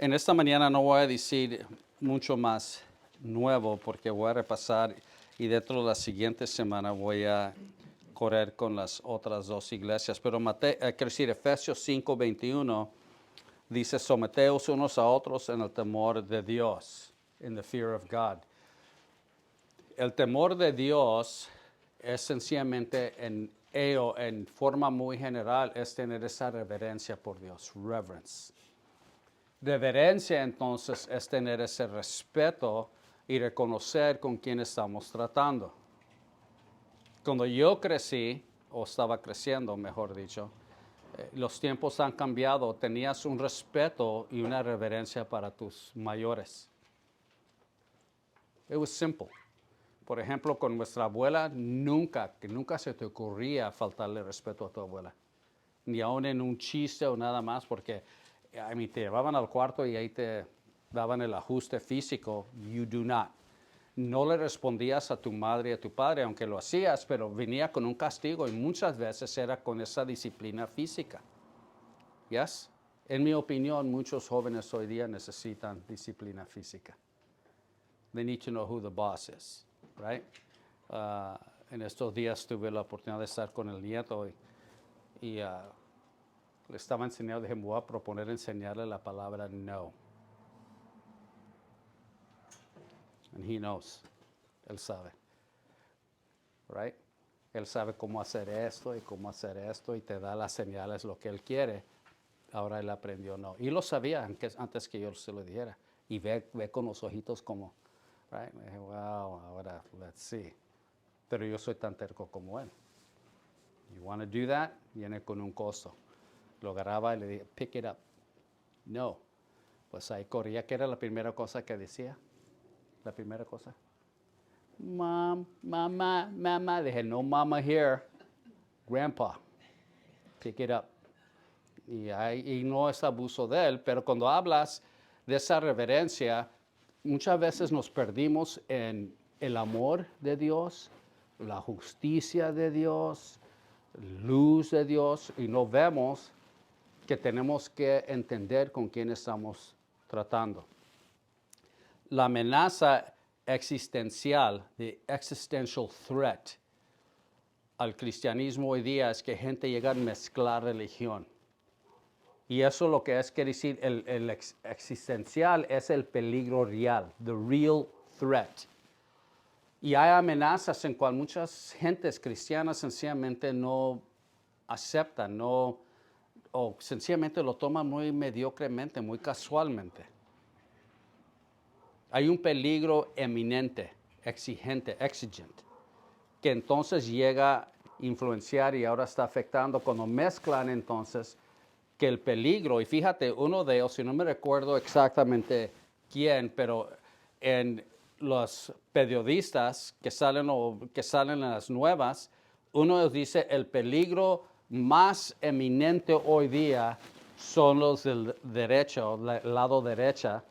En esta mañana no voy a decir mucho más nuevo porque voy a repasar y dentro de la siguiente semana voy a correr con las otras dos iglesias. Pero quiero decir, Efesios 5:21 dice, someteos unos a otros en el temor de Dios, in the fear of God. El temor de Dios es sencillamente en forma muy general, es tener esa reverencia por Dios, reverence. Reverencia entonces es tener ese respeto y reconocer con quién estamos tratando. Cuando yo crecí, o estaba creciendo, mejor dicho, los tiempos han cambiado, tenías un respeto y una reverencia para tus mayores. It was simple. Por ejemplo, con nuestra abuela, nunca se te ocurría faltarle respeto a tu abuela. Ni aun en un chiste o nada más, porque te llevaban al cuarto y ahí te daban el ajuste físico. You do not. No le respondías a tu madre y a tu padre, aunque lo hacías, pero venía con un castigo y muchas veces era con esa disciplina física. ¿Yes? En mi opinión, muchos jóvenes hoy día necesitan disciplina física. They need to know who the boss is, right? En estos días tuve la oportunidad de estar con el nieto y le estaba enseñando, dije, me voy a proponer enseñarle la palabra no. And he knows. Él sabe. Right? Él sabe cómo hacer esto y cómo hacer esto y te da las señales, lo que él quiere. Ahora él aprendió no. Y lo sabía antes que yo se lo dijera. Y ve con los ojitos como, right? Me dije, wow, ahora, let's see. Pero yo soy tan terco como él. You want to do that? Viene con un costo. Lo agarraba y le dije, pick it up. No. Pues ahí corría, que era la primera cosa que decía. La primera cosa. Mama. Dije, no mama here. Grandpa. Pick it up. Y no es abuso de él, pero cuando hablas de esa reverencia, muchas veces nos perdimos en el amor de Dios, la justicia de Dios, luz de Dios, y no vemos que tenemos que entender con quién estamos tratando. La amenaza existencial, the existential threat al cristianismo hoy día es que gente llega a mezclar religión. Y eso lo que es quiere decir, el existencial es el peligro real, the real threat. Y hay amenazas en cual muchas gentes cristianas sencillamente no aceptan, o sencillamente lo toman muy mediocremente, muy casualmente. Hay un peligro eminente, exigente, que entonces llega a influenciar y ahora está afectando cuando mezclan entonces que el peligro, y fíjate, uno de ellos, si no me recuerdo exactamente quién, pero en los periodistas que salen en las nuevas, uno de ellos dice, el peligro más eminente hoy día son los del derecho, el lado derecha,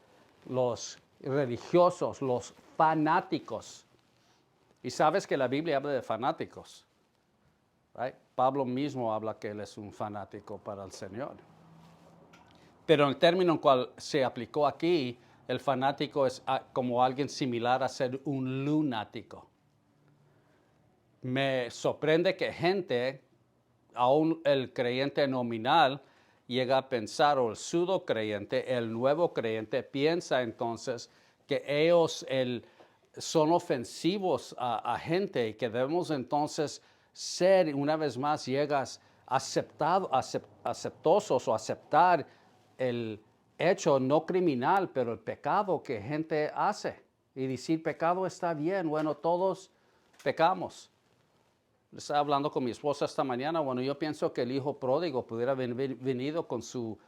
los religiosos, los fanáticos. Y sabes que la Biblia habla de fanáticos. Right? Pablo mismo habla que él es un fanático para el Señor. Pero el término en cual se aplicó aquí, el fanático es como alguien similar a ser un lunático. Me sorprende que gente, aún el creyente nominal, llega a pensar, o el pseudo creyente, el nuevo creyente, piensa entonces que ellos son ofensivos a gente y que debemos entonces ser, una vez más, llegas aceptosos o aceptar el hecho no criminal, pero el pecado que gente hace. Y decir pecado está bien, bueno, todos pecamos. Estaba hablando con mi esposa esta mañana, bueno, yo pienso que el hijo pródigo pudiera haber venido con su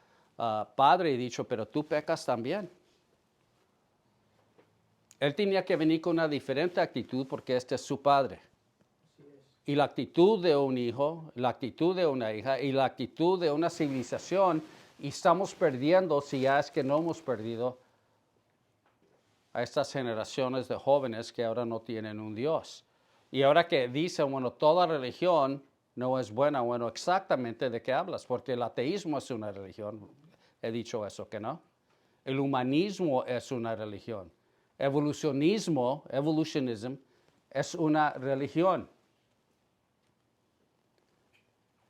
padre y dicho, pero tú pecas también. Él tenía que venir con una diferente actitud porque este es su padre. Y la actitud de un hijo, la actitud de una hija y la actitud de una civilización, y estamos perdiendo, si ya es que no hemos perdido, a estas generaciones de jóvenes que ahora no tienen un Dios. Y ahora que dicen, bueno, toda religión no es buena, bueno, exactamente de qué hablas, porque el ateísmo es una religión. He dicho eso, ¿que no? El humanismo es una religión. Evolutionism, es una religión.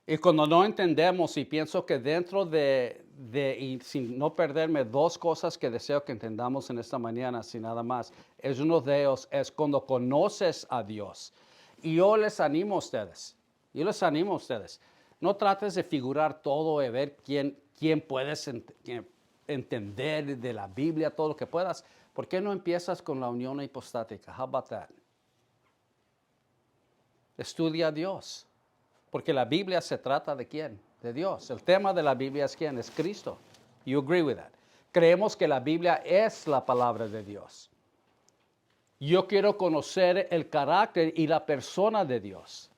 Y cuando no entendemos, y pienso que dentro y sin no perderme, dos cosas que deseo que entendamos en esta mañana, sin nada más, es uno de ellos, es cuando conoces a Dios. Y yo les animo a ustedes, no trates de figurar todo y ver quién puedes entender de la Biblia, todo lo que puedas. ¿Por qué no empiezas con la unión hipostática? How about that? Estudia a Dios. Porque la Biblia se trata de quién? De Dios. El tema de la Biblia es quién? Es Cristo. You agree with that? Creemos que la Biblia es la palabra de Dios. Yo quiero conocer el carácter y la persona de Dios.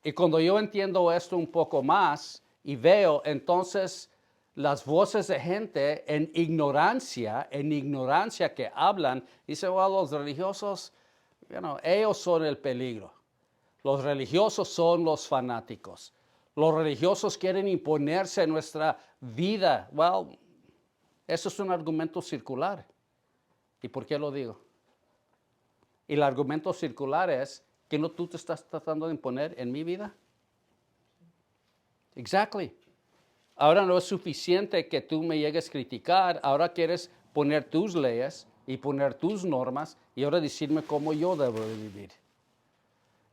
Y cuando yo entiendo esto un poco más y veo entonces las voces de gente en ignorancia que hablan, dicen, well, los religiosos, ellos son el peligro. Los religiosos son los fanáticos. Los religiosos quieren imponerse en nuestra vida. Well, eso es un argumento circular. ¿Y por qué lo digo? Y el argumento circular es que no tú te estás tratando de imponer en mi vida. Exactly. Ahora no es suficiente que tú me llegues a criticar. Ahora quieres poner tus leyes y poner tus normas y ahora decirme cómo yo debo de vivir.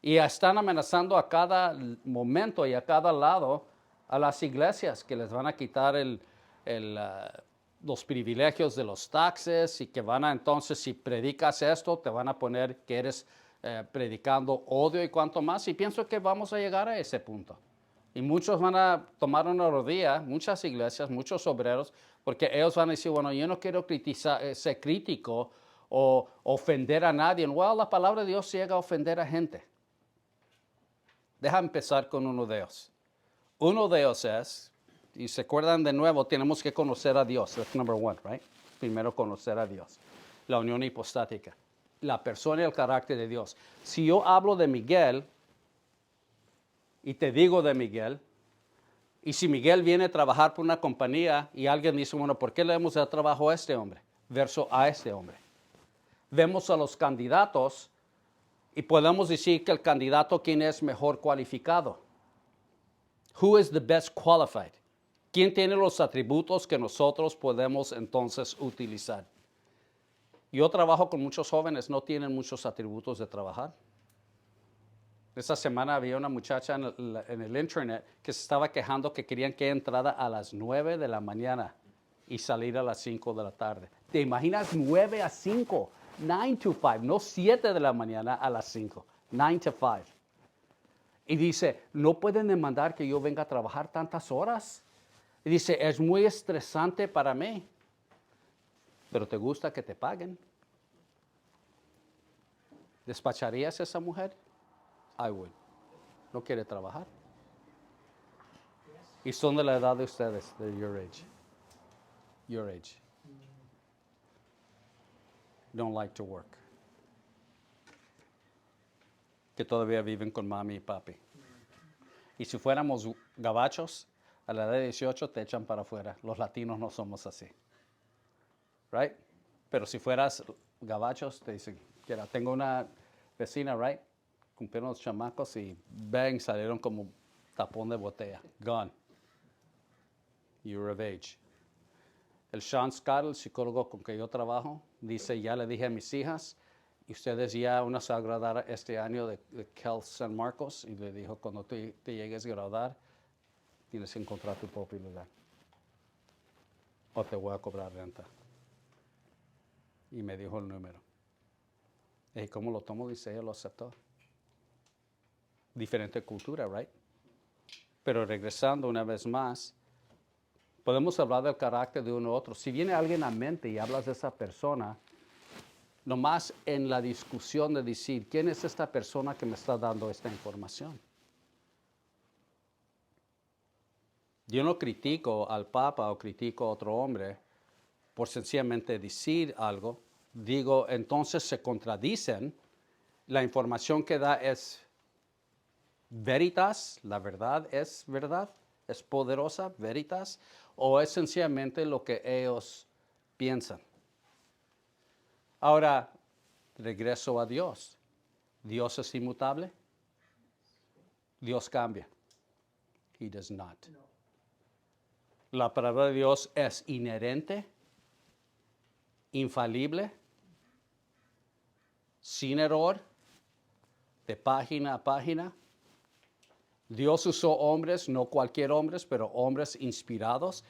Y están amenazando a cada momento y a cada lado a las iglesias que les van a quitar los privilegios de los taxes y que van a entonces, si predicas esto, te van a poner que eres predicando odio y cuanto más. Y pienso que vamos a llegar a ese punto. Y muchos van a tomar una rodilla, muchas iglesias, muchos obreros, porque ellos van a decir, bueno, yo no quiero ser crítico o ofender a nadie. Well, la palabra de Dios llega a ofender a gente. Deja empezar con uno de ellos. Uno de ellos es, y se acuerdan de nuevo, tenemos que conocer a Dios. That's number one, right? Primero conocer a Dios. La unión hipostática. La persona y el carácter de Dios. Si yo hablo de Miguel y te digo de Miguel, y si Miguel viene a trabajar por una compañía y alguien dice, bueno, ¿por qué le hemos dado trabajo a este hombre? Verso a este hombre. Vemos a los candidatos y podemos decir que el candidato, ¿quién es mejor cualificado? Who is the best qualified? ¿Quién tiene los atributos que nosotros podemos entonces utilizar? Yo trabajo con muchos jóvenes, no tienen muchos atributos de trabajar. Esta semana había una muchacha en el internet que se estaba quejando que querían que entrara a las 9 de la mañana y salir a las 5 de la tarde. ¿Te imaginas 9 a 5? 9 to 5, no 7 de la mañana a las 5, 9 to 5. Y dice, no pueden demandar que yo venga a trabajar tantas horas. Y dice, es muy estresante para mí. Pero te gusta que te paguen. ¿Despacharías a esa mujer? I would. No quiere trabajar. Y son de la edad de ustedes, de your age. Your age. Don't like to work. Que todavía viven con mami y papi. Y si fuéramos gabachos, a la edad de 18 te echan para afuera. Los latinos no somos así. Right? Pero si fueras gabachos, te dicen, tengo una vecina, right? Cumplieron los chamacos y bang, salieron como tapón de botella. Gone. You're of age. El Sean Scott, el psicólogo con que yo trabajo, dice, ya le dije a mis hijas, y ustedes ya una se va a graduar este año de Cal San Marcos, y le dijo, cuando te llegues a graduar, tienes que encontrar tu propio lugar. O te voy a cobrar renta. Y me dijo el número. ¿Y cómo lo tomo? Dice, ella lo aceptó. Diferente cultura, right? Pero regresando una vez más, podemos hablar del carácter de uno u otro. Si viene alguien a mente y hablas de esa persona, nomás en la discusión de decir, ¿quién es esta persona que me está dando esta información? Yo no critico al Papa o critico a otro hombre por sencillamente decir algo. Digo, entonces se contradicen. La información que da es veritas, la verdad, es poderosa, veritas, o es sencillamente lo que ellos piensan. Ahora, regreso a Dios. ¿Dios es inmutable? Dios cambia. He does not. La palabra de Dios es inherente, infalible, sin error, de página a página. Dios usó hombres, no cualquier hombres, pero hombres inspirados,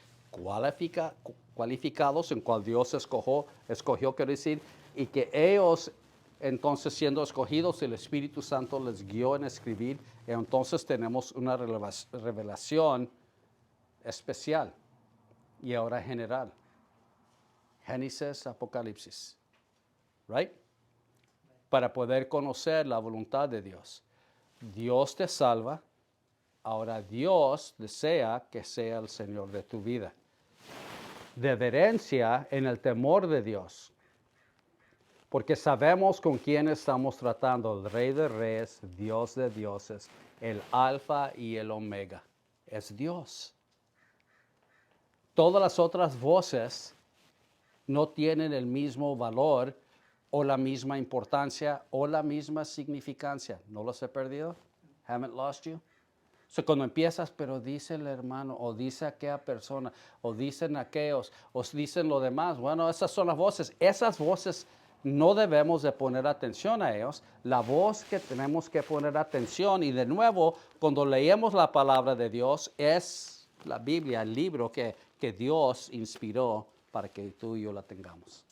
cualificados, en cual Dios escogió, quiero decir, y que ellos, entonces siendo escogidos, el Espíritu Santo les guió en escribir, y entonces tenemos una revelación especial y ahora general. Génesis, Apocalipsis, right? Para poder conocer la voluntad de Dios. Dios te salva. Ahora Dios desea que sea el Señor de tu vida. Reverencia en el temor de Dios. Porque sabemos con quién estamos tratando. El Rey de Reyes, Dios de dioses, el Alfa y el Omega. Es Dios. Todas las otras voces no tienen el mismo valor o la misma importancia o la misma significancia. ¿No los he perdido? Haven't lost you? So, cuando empiezas, pero dice el hermano, o dice aquella persona, o dicen aquellos, o dicen lo demás. Bueno, esas son las voces. Esas voces no debemos de poner atención a ellos. La voz que tenemos que poner atención, y de nuevo, cuando leemos la palabra de Dios, es la Biblia, el libro que Dios inspiró para que tú y yo la tengamos.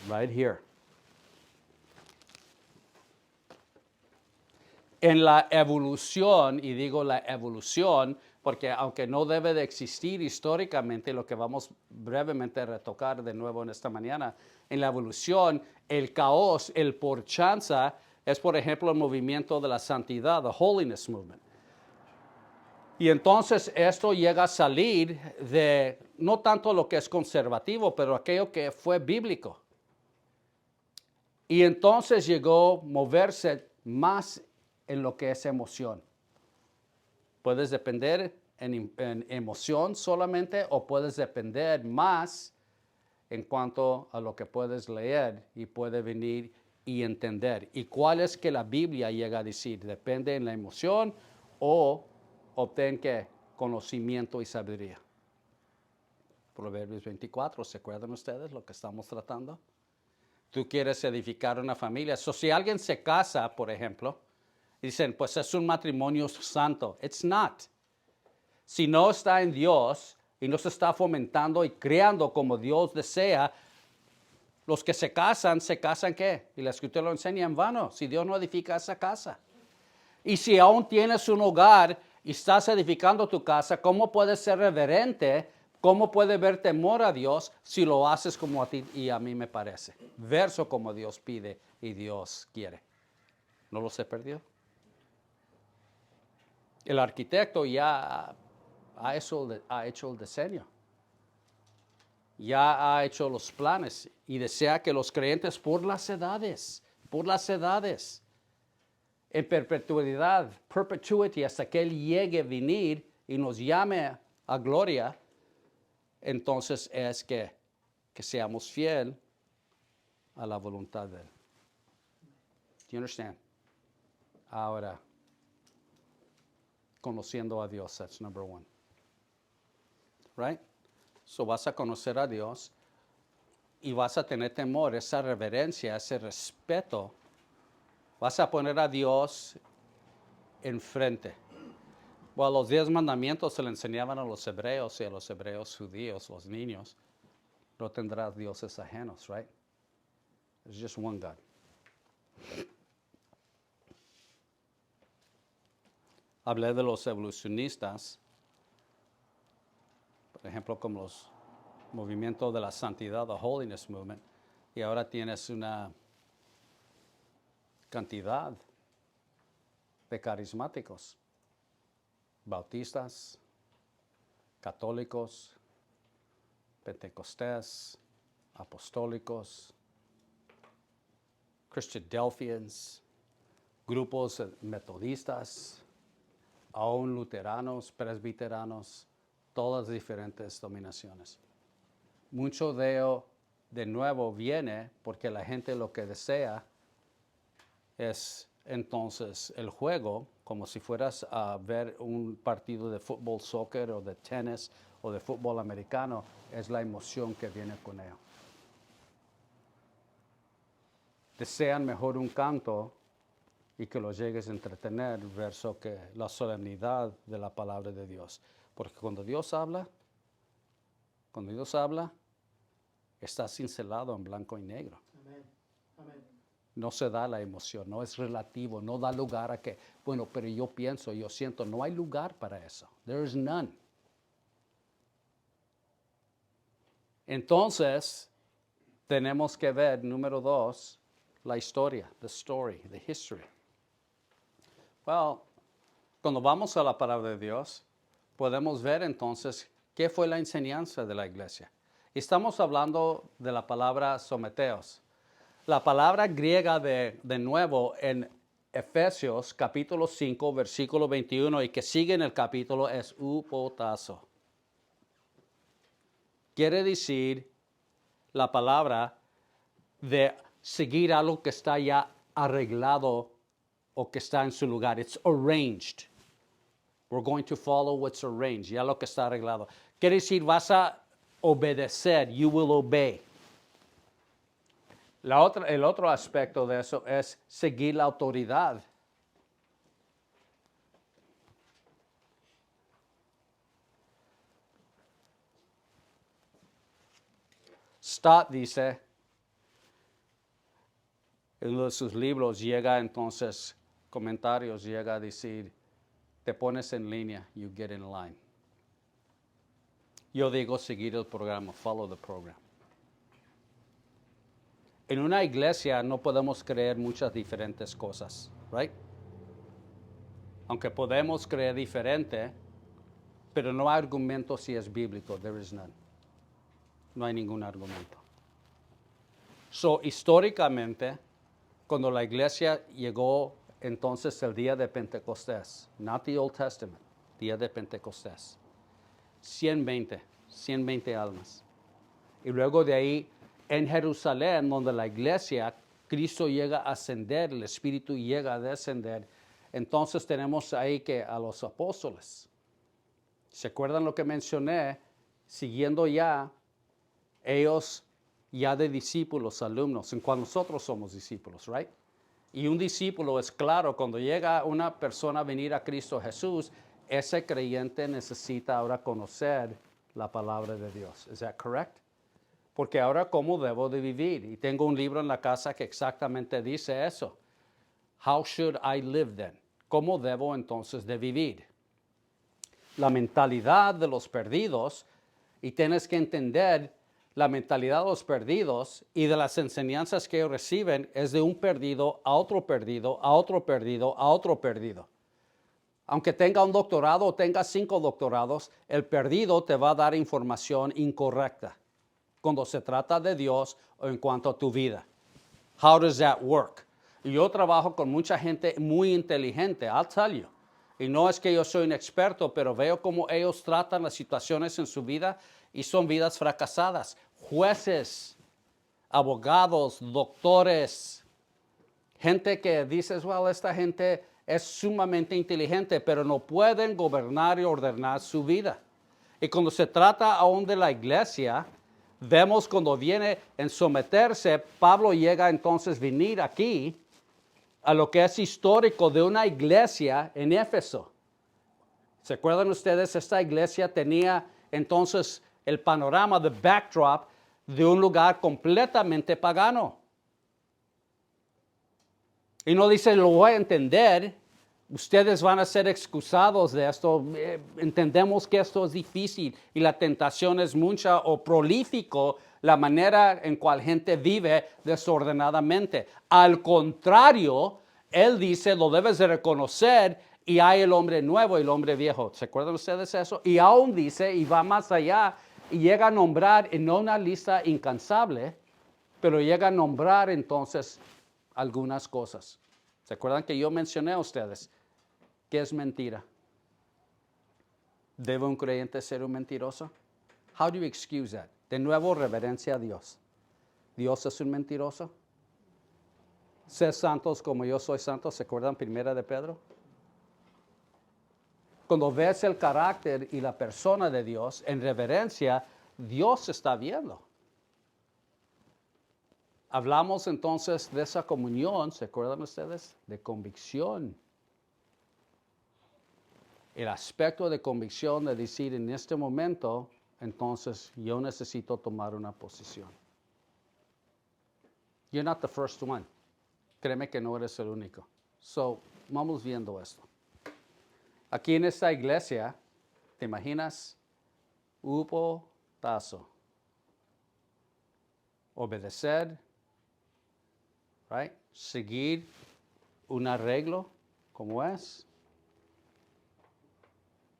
Right here. En la evolución, y digo la evolución, porque aunque no debe de existir históricamente, lo que vamos brevemente a retocar de nuevo en esta mañana, en la evolución, el caos, el por chanza, es por ejemplo el movimiento de la santidad, the holiness movement. Y entonces esto llega a salir de no tanto lo que es conservativo, pero aquello que fue bíblico. Y entonces llegó a moverse más en lo que es emoción. Puedes depender en emoción solamente o puedes depender más en cuanto a lo que puedes leer y puede venir y entender. ¿Y cuál es que la Biblia llega a decir? Depende en la emoción o obtén ¿qué? Conocimiento y sabiduría. Proverbios 24, ¿se acuerdan ustedes lo que estamos tratando? Tú quieres edificar una familia. Si alguien se casa, por ejemplo, dicen, pues es un matrimonio santo. It's not. Si no está en Dios y no se está fomentando y creando como Dios desea, los que se casan ¿qué? Y la Escritura lo enseña en vano, si Dios no edifica esa casa. Y si aún tienes un hogar y estás edificando tu casa, ¿cómo puedes ser reverente? ¿Cómo puede ver temor a Dios si lo haces como a ti y a mí me parece? Verso como Dios pide y Dios quiere. ¿No los he perdido? El arquitecto ya ha hecho el diseño. Ya ha hecho los planes y desea que los creyentes por las edades, en perpetuidad, perpetuity, hasta que Él llegue a venir y nos llame a gloria, entonces es que seamos fiel a la voluntad de Él. Do you understand? Ahora, conociendo a Dios, that's number one. Right? So vas a conocer a Dios y vas a tener temor, esa reverencia, ese respeto. Vas a poner a Dios enfrente. Bueno, los 10 mandamientos se le enseñaban a los hebreos y a los hebreos judíos, los niños. No tendrás dioses ajenos, right? There's just one God. Hablé de los evolucionistas, por ejemplo, como los movimientos de la santidad, the holiness movement, y ahora tienes una cantidad de carismáticos, bautistas, católicos, pentecostés, apostólicos, Christadelphians, grupos metodistas, aún luteranos, presbiteranos, todas diferentes dominaciones. mucho de nuevo viene porque la gente lo que desea es entonces el juego, como si fueras a ver un partido de fútbol, soccer o de tenis o de fútbol americano, es la emoción que viene con ello. Desean mejor un canto y que los llegues a entretener versus que la solemnidad de la palabra de Dios. Porque cuando Dios habla, está cincelado en blanco y negro. Amén. Amén. No se da la emoción, no es relativo, no da lugar a que, bueno, pero yo pienso, yo siento, no hay lugar para eso. There is none. Entonces, tenemos que ver, número 2, la historia, the story, the history. Well, cuando vamos a la palabra de Dios, podemos ver entonces qué fue la enseñanza de la iglesia. Estamos hablando de la palabra someteos. La palabra griega de nuevo en Efesios capítulo 5, versículo 21 y que sigue en el capítulo es upotazo. Quiere decir la palabra de seguir algo que está ya arreglado o que está en su lugar. It's arranged. We're going to follow what's arranged. Ya lo que está arreglado. Quiere decir, vas a obedecer. You will obey. El otro aspecto de eso es seguir la autoridad. Stott dice, en uno de sus libros llega entonces, comentarios, llega a decir, te pones en línea, you get in line. Yo digo seguir el programa, follow the program. En una iglesia no podemos creer muchas diferentes cosas, right? Aunque podemos creer diferente, pero no hay argumento si es bíblico, there is none. No hay ningún argumento. So, históricamente, cuando la iglesia llegó entonces el día de Pentecostés, not the Old Testament, día de Pentecostés, 120 almas. Y luego de ahí, en Jerusalén, donde la iglesia, Cristo llega a ascender, el Espíritu llega a descender, entonces tenemos ahí que a los apóstoles. ¿Se acuerdan lo que mencioné? Siguiendo ya, ellos ya de discípulos, alumnos, en cuando nosotros somos discípulos, right? Y un discípulo es claro, cuando llega una persona a venir a Cristo Jesús, ese creyente necesita ahora conocer la palabra de Dios. ¿Es that correct? Porque ahora, ¿cómo debo de vivir? Y tengo un libro en la casa que exactamente dice eso. How should I live then? ¿Cómo debo entonces de vivir? La mentalidad de los perdidos, y tienes que entender la mentalidad de los perdidos y de las enseñanzas que ellos reciben es de un perdido a otro perdido, a otro perdido, a otro perdido. Aunque tenga un doctorado o tenga 5 doctorados, el perdido te va a dar información incorrecta cuando se trata de Dios o en cuanto a tu vida. How does that work? Yo trabajo con mucha gente muy inteligente, I'll tell you. Y no es que yo soy un experto, pero veo cómo ellos tratan las situaciones en su vida y son vidas fracasadas. Jueces, abogados, doctores, gente que dices, well, esta gente es sumamente inteligente, pero no pueden gobernar y ordenar su vida. Y cuando se trata aún de la iglesia, vemos cuando viene en someterse, Pablo llega entonces a venir aquí a lo que es histórico de una iglesia en Éfeso. ¿Se acuerdan ustedes? Esta iglesia tenía entonces el panorama, the backdrop, de un lugar completamente pagano. Y no dice, lo voy a entender, ustedes van a ser excusados de esto, entendemos que esto es difícil y la tentación es mucha o prolífico la manera en cual gente vive desordenadamente. Al contrario, él dice, lo debes de reconocer y hay el hombre nuevo y el hombre viejo. ¿Se acuerdan ustedes eso? Y aún dice, y va más allá, y llega a nombrar, en no una lista incansable, pero llega a nombrar entonces algunas cosas. ¿Se acuerdan que yo mencioné a ustedes qué es mentira? ¿Debe un creyente ser un mentiroso? How do you excuse that? De nuevo, reverencia a Dios. ¿Dios es un mentiroso? Sed santos como yo soy santo. ¿Se acuerdan primera de Pedro? Cuando ves el carácter y la persona de Dios en reverencia, Dios está viendo. Hablamos entonces de esa comunión, ¿se acuerdan ustedes? De convicción. El aspecto de convicción de decir en este momento, entonces yo necesito tomar una posición. You're not the first one. Créeme que no eres el único. So, vamos viendo esto. Aquí en esta iglesia, ¿te imaginas? Hubo tazo. Obedecer, right? Seguir un arreglo como es.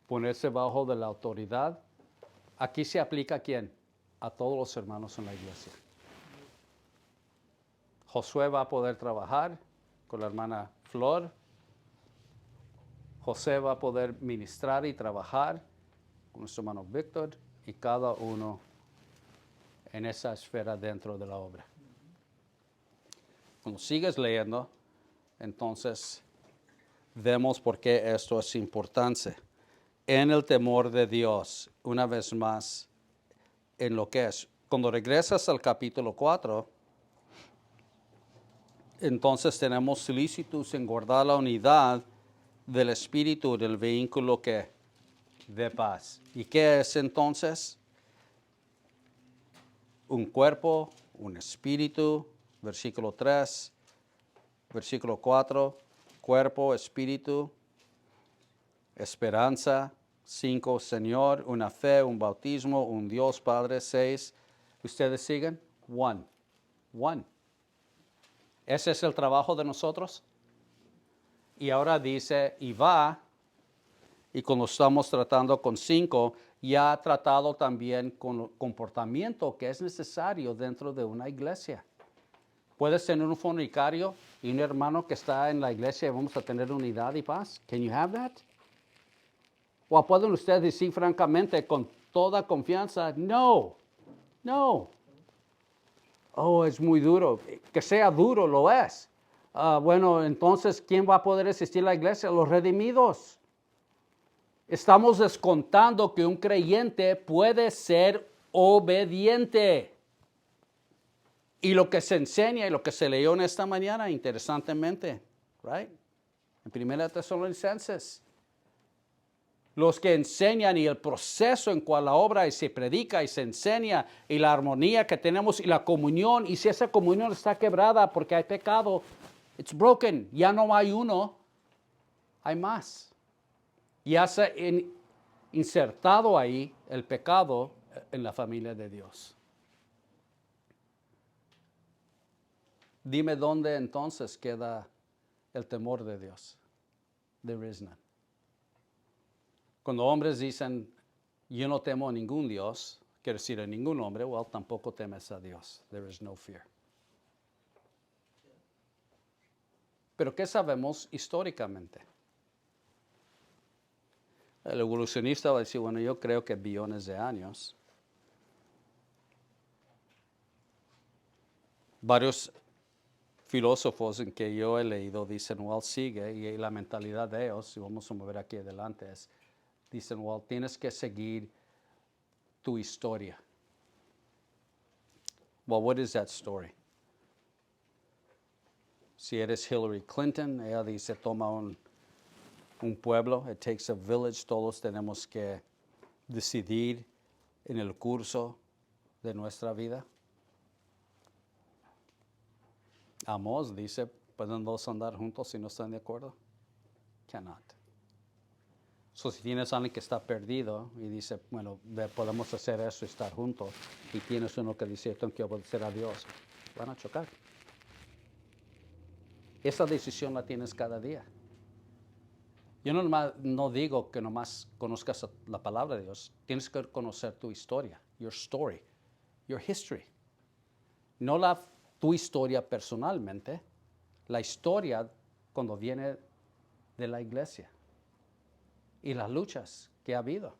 Ponerse bajo de la autoridad. Aquí se aplica a quién? A todos los hermanos en la iglesia. Josué va a poder trabajar con la hermana Flor. José va a poder ministrar y trabajar con nuestro hermano Víctor y cada uno en esa esfera dentro de la obra. Cuando sigues leyendo, entonces vemos por qué esto es importante. En el temor de Dios, una vez más, en lo que es. Cuando regresas al capítulo 4, entonces tenemos solicitud en guardar la unidad del espíritu del vehículo que de paz. ¿Y qué es entonces? Un cuerpo, un espíritu, versículo 3, versículo 4, cuerpo, espíritu, esperanza, 5, Señor, una fe, un bautismo, un Dios Padre, 6. ¿Ustedes siguen? One. Ese es el trabajo de nosotros. Y ahora dice, y va, y cuando estamos tratando con 5, ya ha tratado también con el comportamiento que es necesario dentro de una iglesia. Puedes tener un fornicario y un hermano que está en la iglesia y vamos a tener unidad y paz. Can you have that? ¿O pueden ustedes decir francamente con toda confianza, no? Oh, es muy duro. Que sea duro, lo es. Bueno, entonces, ¿quién va a poder asistir a la iglesia? Los redimidos. Estamos descontando que un creyente puede ser obediente. Y lo que se enseña y lo que se leyó en esta mañana, interesantemente, right? En 1 Tesalonicenses. Los que enseñan y el proceso en cual la obra y se predica y se enseña y la armonía que tenemos y la comunión, y si esa comunión está quebrada porque hay pecado, it's broken, ya no hay uno, hay más. Ya se ha insertado ahí el pecado en la familia de Dios. Dime dónde entonces queda el temor de Dios. There is none. Cuando hombres dicen, yo no temo a ningún Dios, quiere decir a ningún hombre, well, tampoco temes a Dios. There is no fear. Pero ¿qué sabemos históricamente? El evolucionista va a decir, bueno, yo creo que billones de años. Varios filósofos en que yo he leído dicen, well, sigue, y la mentalidad de ellos, y vamos a mover aquí adelante, es, dicen, well, tienes que seguir tu historia. Well, what is that story? Si eres Hillary Clinton, ella dice, toma un pueblo, it takes a village, todos tenemos que decidir en el curso de nuestra vida. Amós dice, ¿pueden dos andar juntos si no están de acuerdo? Cannot. So, si tienes a alguien que está perdido y dice, bueno, podemos hacer eso y estar juntos, y tienes uno que dice, yo tengo que obedecer a Dios, van a chocar. Esa decisión la tienes cada día. Yo no digo que nomás conozcas la palabra de Dios, tienes que conocer tu historia, your story, your history. No tu historia personalmente, la historia cuando viene de la iglesia y las luchas que ha habido.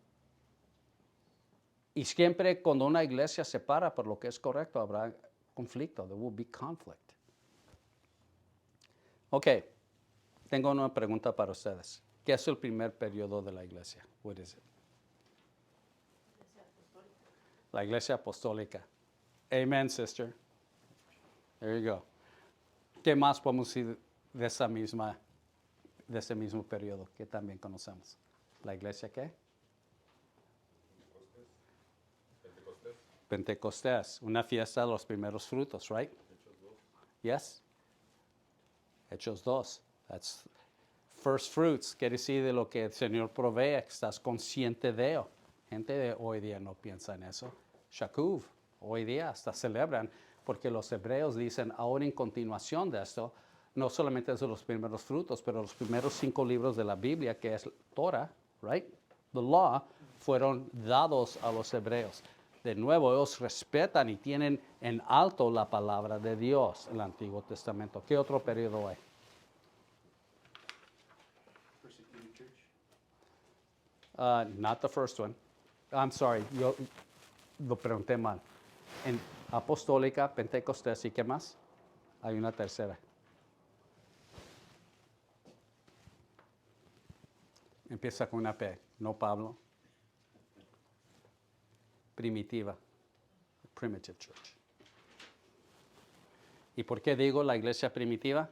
Y siempre cuando una iglesia se para por lo que es correcto, habrá conflicto. There will be conflict. Ok, tengo una pregunta para ustedes. ¿Qué es el primer periodo de la iglesia? What is it? La iglesia apostólica. Amen, sister. There you go. ¿Qué más podemos decir de ese mismo periodo que también conocemos? ¿La iglesia qué? Pentecostés, una fiesta de los primeros frutos, right? Yes. Hechos 2. That's first fruits. Quiere decir de lo que el Señor provee, estás consciente de ello. Gente de hoy día no piensa en eso. Shakuv, hoy día hasta celebran, porque los hebreos dicen, ahora en continuación de esto, no solamente es de los primeros frutos, pero los primeros 5 libros de la Biblia, que es Torah, right? The law, fueron dados a los hebreos. De nuevo, ellos respetan y tienen en alto la palabra de Dios en el Antiguo Testamento. ¿Qué otro periodo hay? Persecuted church. Not the first one. I'm sorry, yo lo pregunté mal. En apostólica, Pentecostés y qué más? Hay una tercera. Empieza con una P, no Pablo. Primitiva. Primitive church. ¿Y por qué digo la iglesia primitiva?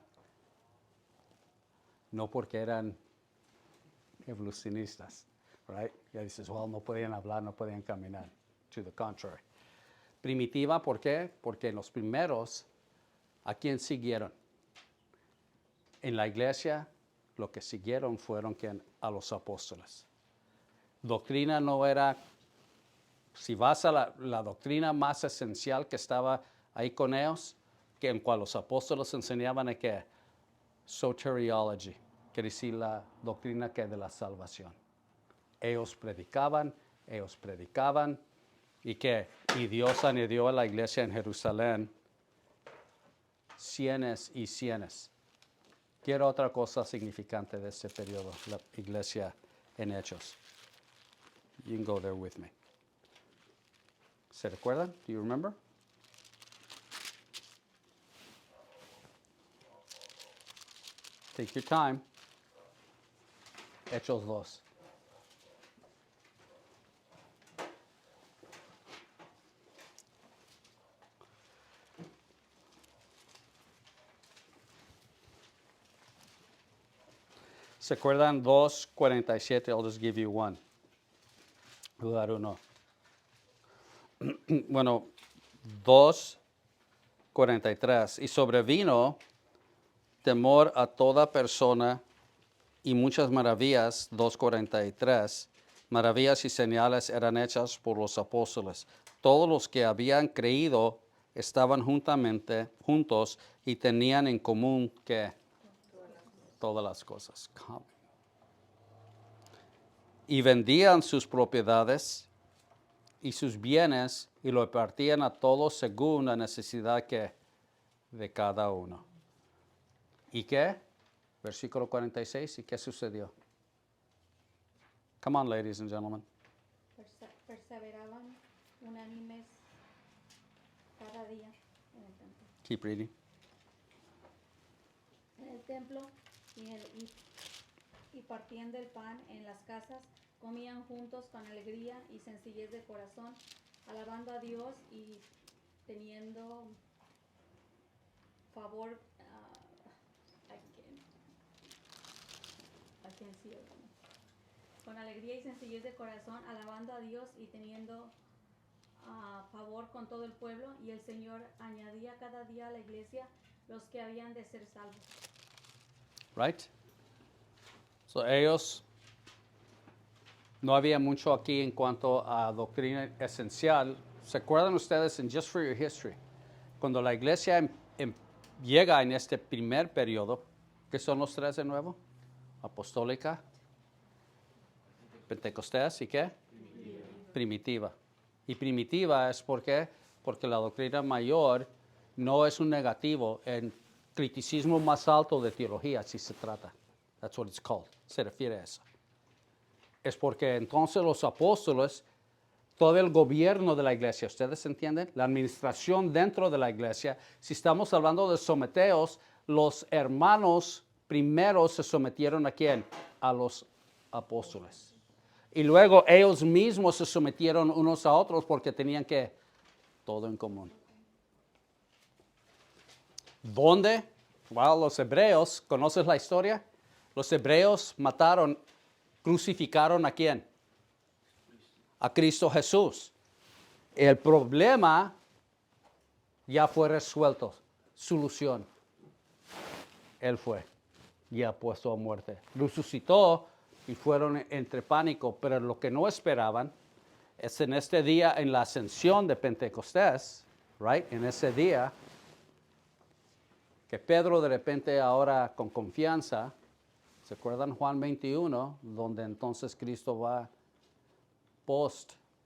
No porque eran evolucionistas, right? Ya dices, well, no podían hablar, no podían caminar. To the contrary. Primitiva, ¿por qué? Porque los primeros, ¿a quién siguieron? En la iglesia, lo que siguieron fueron a los apóstoles. Doctrina no era, si vas a la doctrina más esencial que estaba ahí con ellos, que en cual los apóstoles enseñaban es que soteriology, quiere decir la doctrina que de la salvación. Ellos predicaban, y Dios añadió a la iglesia en Jerusalén cienes y cienes. Quiero otra cosa significante de este periodo, la iglesia en Hechos. You can go there with me. ¿Se recuerdan? Do you remember? Take your time. Hechos 2. ¿Se acuerdan 2:47? I'll just give you one. Voy a dar uno. Bueno, 2:43. Y sobrevino temor a toda persona y muchas maravillas, 2:43. Maravillas y señales eran hechas por los apóstoles. Todos los que habían creído estaban juntos y tenían en común que todas las cosas. Y vendían sus propiedades y sus bienes y lo repartían a todos según la necesidad de cada uno. ¿Y qué? Versículo 46. ¿Y qué sucedió? Come on, ladies and gentlemen. Perseveraban unánimes cada día en el templo. Keep reading. En el templo y partiendo el pan en las casas, comían juntos con alegría y sencillez de corazón, alabando a Dios y teniendo favor. Con alegría y sencillez de corazón, alabando a Dios y teniendo favor con todo el pueblo, y el Señor añadía cada día a la iglesia los que habían de ser salvos. Right? So ellos, no había mucho aquí en cuanto a doctrina esencial. ¿Se acuerdan ustedes, en Just for Your History, cuando la iglesia llega en este primer periodo, ¿qué son los tres de nuevo? Apostólica, Pentecostés y ¿qué? Primitiva. Y primitiva es porque la doctrina mayor no es un negativo en criticismo más alto de teología, si se trata. That's what it's called. Se refiere a eso. Es porque entonces los apóstoles todo el gobierno de la iglesia. ¿Ustedes entienden? La administración dentro de la iglesia. Si estamos hablando de someteos, los hermanos primero se sometieron ¿a quién? A los apóstoles. Y luego ellos mismos se sometieron unos a otros porque tenían que todo en común. ¿Dónde? Well, los hebreos, ¿conoces la historia? Los hebreos mataron, crucificaron ¿a quién? A Cristo Jesús. El problema ya fue resuelto. Solución. Él fue ya puesto a muerte. Resucitó y fueron entre pánico, pero lo que no esperaban es en este día, en la ascensión de Pentecostés, right? En ese día, que Pedro de repente ahora con confianza, ¿se acuerdan Juan 21? Donde entonces Cristo va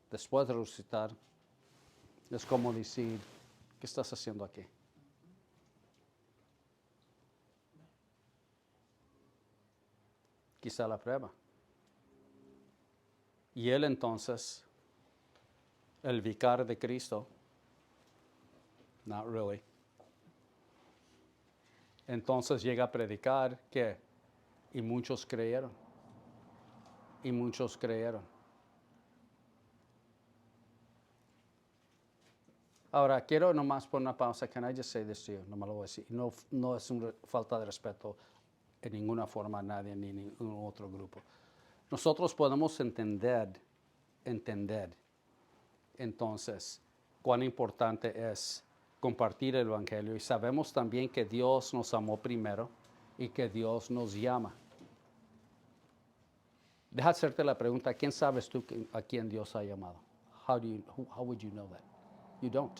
después de resucitar, es como decir, ¿qué estás haciendo aquí? Quizá la prueba. Y él entonces, el vicario de Cristo, not really, entonces llega a predicar que, y muchos creyeron, y muchos creyeron. Ahora, quiero nomás poner una pausa. Can I just say this to you? No me lo voy a decir. No es una falta de respeto en ninguna forma a nadie ni ningún otro grupo. Nosotros podemos entender, entonces, cuán importante es compartir el Evangelio. Y sabemos también que Dios nos amó primero y que Dios nos llama. Deja hacerte la pregunta, ¿quién sabes tú a quién Dios ha llamado? How would you know that? You don't.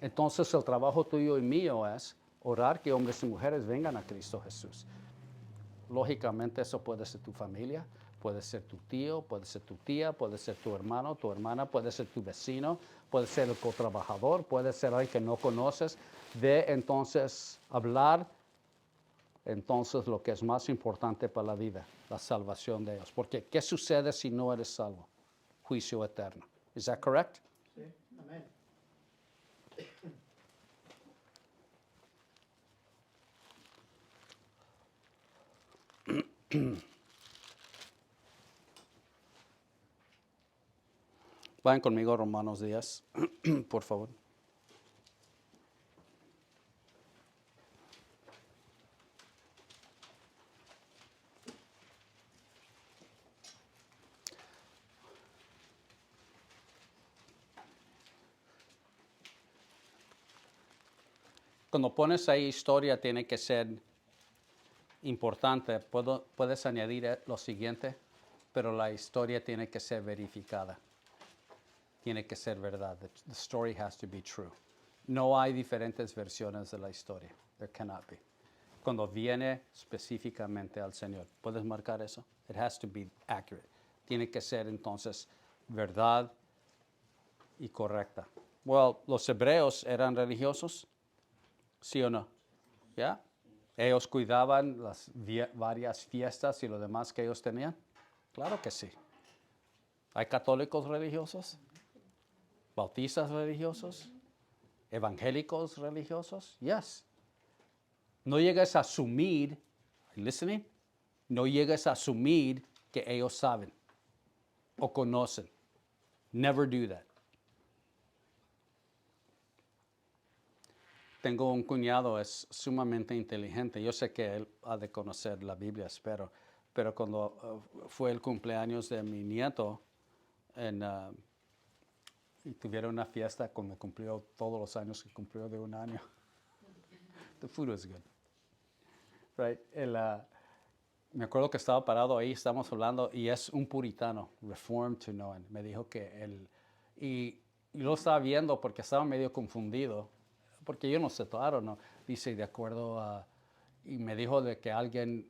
Entonces el trabajo tuyo y mío es orar que hombres y mujeres vengan a Cristo Jesús. Lógicamente eso puede ser tu familia, puede ser tu tío, puede ser tu tía, puede ser tu hermano, tu hermana, puede ser tu vecino, puede ser el cotrabajador, puede ser alguien que no conoces. De entonces hablar, entonces lo que es más importante para la vida, la salvación de ellos. Porque ¿qué sucede si no eres salvo? Juicio eterno. ¿Es that correct? Sí, amén. Vayan conmigo a Romanos 10, por favor. Cuando pones ahí historia tiene que ser importante. Puedes añadir lo siguiente, pero la historia tiene que ser verificada. Tiene que ser verdad. The story has to be true. No hay diferentes versiones de la historia. There cannot be. Cuando viene específicamente al Señor. ¿Puedes marcar eso? It has to be accurate. Tiene que ser entonces verdad y correcta. Well, los hebreos eran religiosos. ¿Sí o no? ¿Ya? ¿Ellos cuidaban las varias fiestas y lo demás que ellos tenían? Claro que sí. ¿Hay católicos religiosos? ¿Bautistas religiosos? ¿Evangélicos religiosos? Yes. No llegues a asumir, listening, no llegues a asumir que ellos saben o conocen. Never do that. Tengo un cuñado, es sumamente inteligente. Yo sé que él ha de conocer la Biblia, espero. Pero cuando fue el cumpleaños de mi nieto, y tuvieron una fiesta cuando cumplió todos los años que cumplió de un año. The food was good. Right? Me acuerdo que estaba parado ahí, estábamos hablando, y es un puritano, Reformed to Known. Me dijo que él, y lo estaba viendo porque estaba medio confundido, porque yo no sé, claro, no. Dice, de acuerdo a, y me dijo de que alguien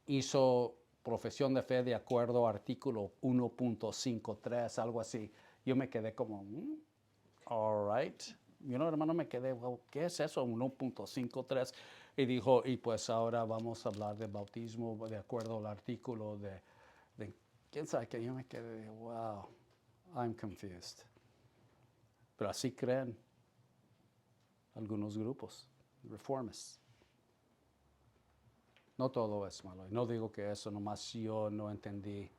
hizo profesión de fe de acuerdo a artículo 1.53, algo así. Yo me quedé como, all right. Yo no, hermano, me quedé, well, ¿qué es eso? 1.53. Y dijo, y pues ahora vamos a hablar de bautismo de acuerdo al artículo de quién sabe, que yo me quedé, wow. I'm confused. Pero así creen algunos grupos, reformistas. No todo es malo. No digo que eso nomás yo no entendí.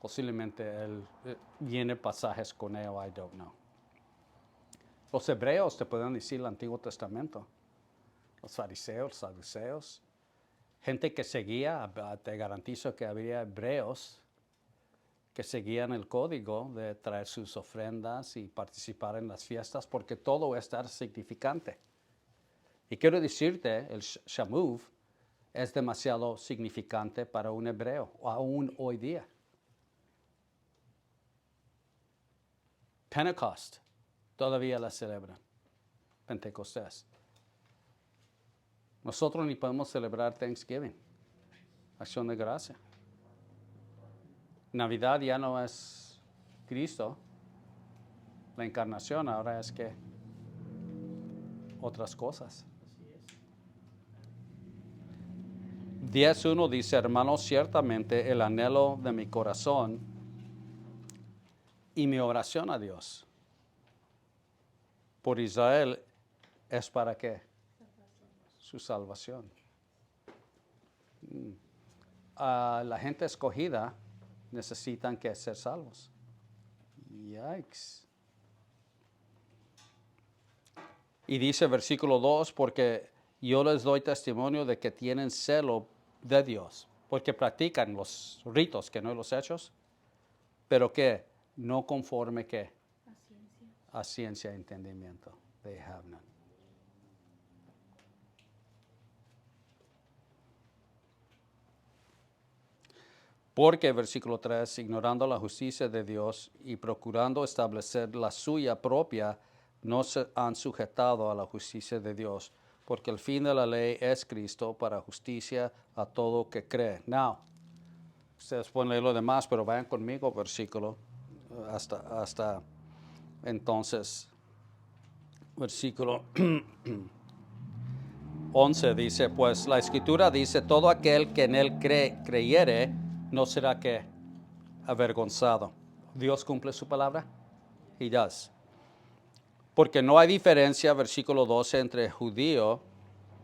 Posiblemente él viene pasajes con él, I don't know. Los hebreos te pueden decir el Antiguo Testamento. Los fariseos, los saduceos. Gente que seguía, te garantizo que había hebreos que seguían el código de traer sus ofrendas y participar en las fiestas, porque todo es tan significante. Y quiero decirte, el Shamuv es demasiado significante para un hebreo, aún hoy día. Pentecost, todavía la celebran. Pentecostés. Nosotros ni podemos celebrar Thanksgiving, acción de gracia. Navidad ya no es Cristo, la encarnación, ahora es que otras cosas. 10:1 dice, hermanos, ciertamente el anhelo de mi corazón y mi oración a Dios por Israel es para qué? Su salvación. La gente escogida necesitan que ser salvos. Yikes. Y dice versículo 2, porque yo les doy testimonio de que tienen celo de Dios, porque practican los ritos, que no los hechos, pero que no conforme que a ciencia e entendimiento. They have none. Porque, versículo 3, ignorando la justicia de Dios y procurando establecer la suya propia, no se han sujetado a la justicia de Dios, porque el fin de la ley es Cristo para justicia a todo que cree. Now, ustedes pueden leer lo demás, pero vayan conmigo, versículo, hasta entonces, versículo 11 dice, pues la Escritura dice, todo aquel que en él creyere, no será que avergonzado. ¿Dios cumple su palabra? He does. Porque no hay diferencia, versículo 12, entre judío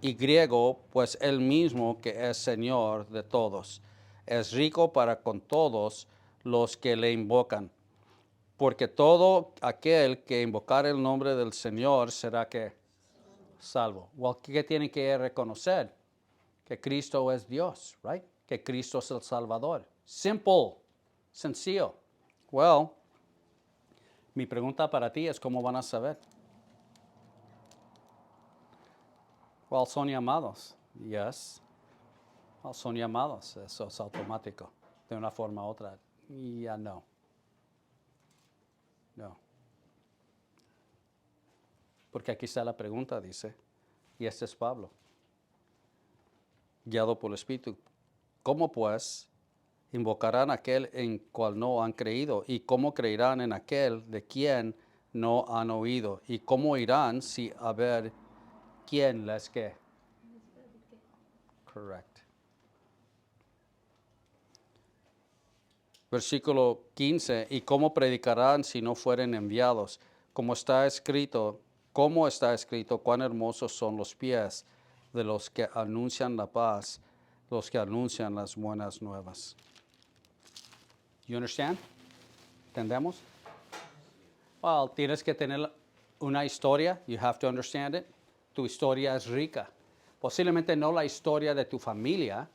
y griego, pues él mismo que es Señor de todos, es rico para con todos los que le invocan. Porque todo aquel que invocar el nombre del Señor será que salvo. Well, ¿qué tienen que reconocer? Que Cristo es Dios, right? Que Cristo es el Salvador. Simple, sencillo. Well, mi pregunta para ti es, ¿cómo van a saber? Well, son llamados. Yes. Well, son llamados. Eso es automático. De una forma u otra. Ya no. No. Porque aquí está la pregunta, dice, y este es Pablo, guiado por el Espíritu. ¿Cómo pues invocarán a aquel en cual no han creído? ¿Y cómo creerán en aquel de quien no han oído? ¿Y cómo irán si a ver quién les qué? Correct. Versículo 15. ¿Y cómo predicarán si no fueren enviados? Como está escrito, ¿cómo está escrito? Cuán hermosos son los pies de los que anuncian la paz, los que anuncian las buenas nuevas. You understand? ¿Entendemos? Well, tienes que tener una historia. You have to understand it. Tu historia es rica. Posiblemente no la historia de tu familia,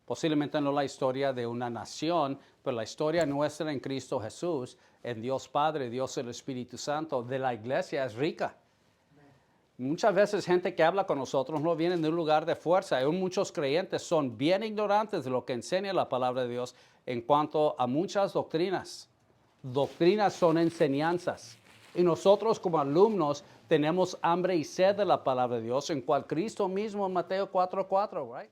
posiblemente no la historia de una nación, pero la historia nuestra en Cristo Jesús, en Dios Padre, Dios el Espíritu Santo, de la iglesia es rica. Muchas veces gente que habla con nosotros no viene de un lugar de fuerza. Y muchos creyentes son bien ignorantes de lo que enseña la palabra de Dios en cuanto a muchas doctrinas. Doctrinas son enseñanzas. Y nosotros como alumnos tenemos hambre y sed de la palabra de Dios, en cual Cristo mismo en Mateo 4:4, right?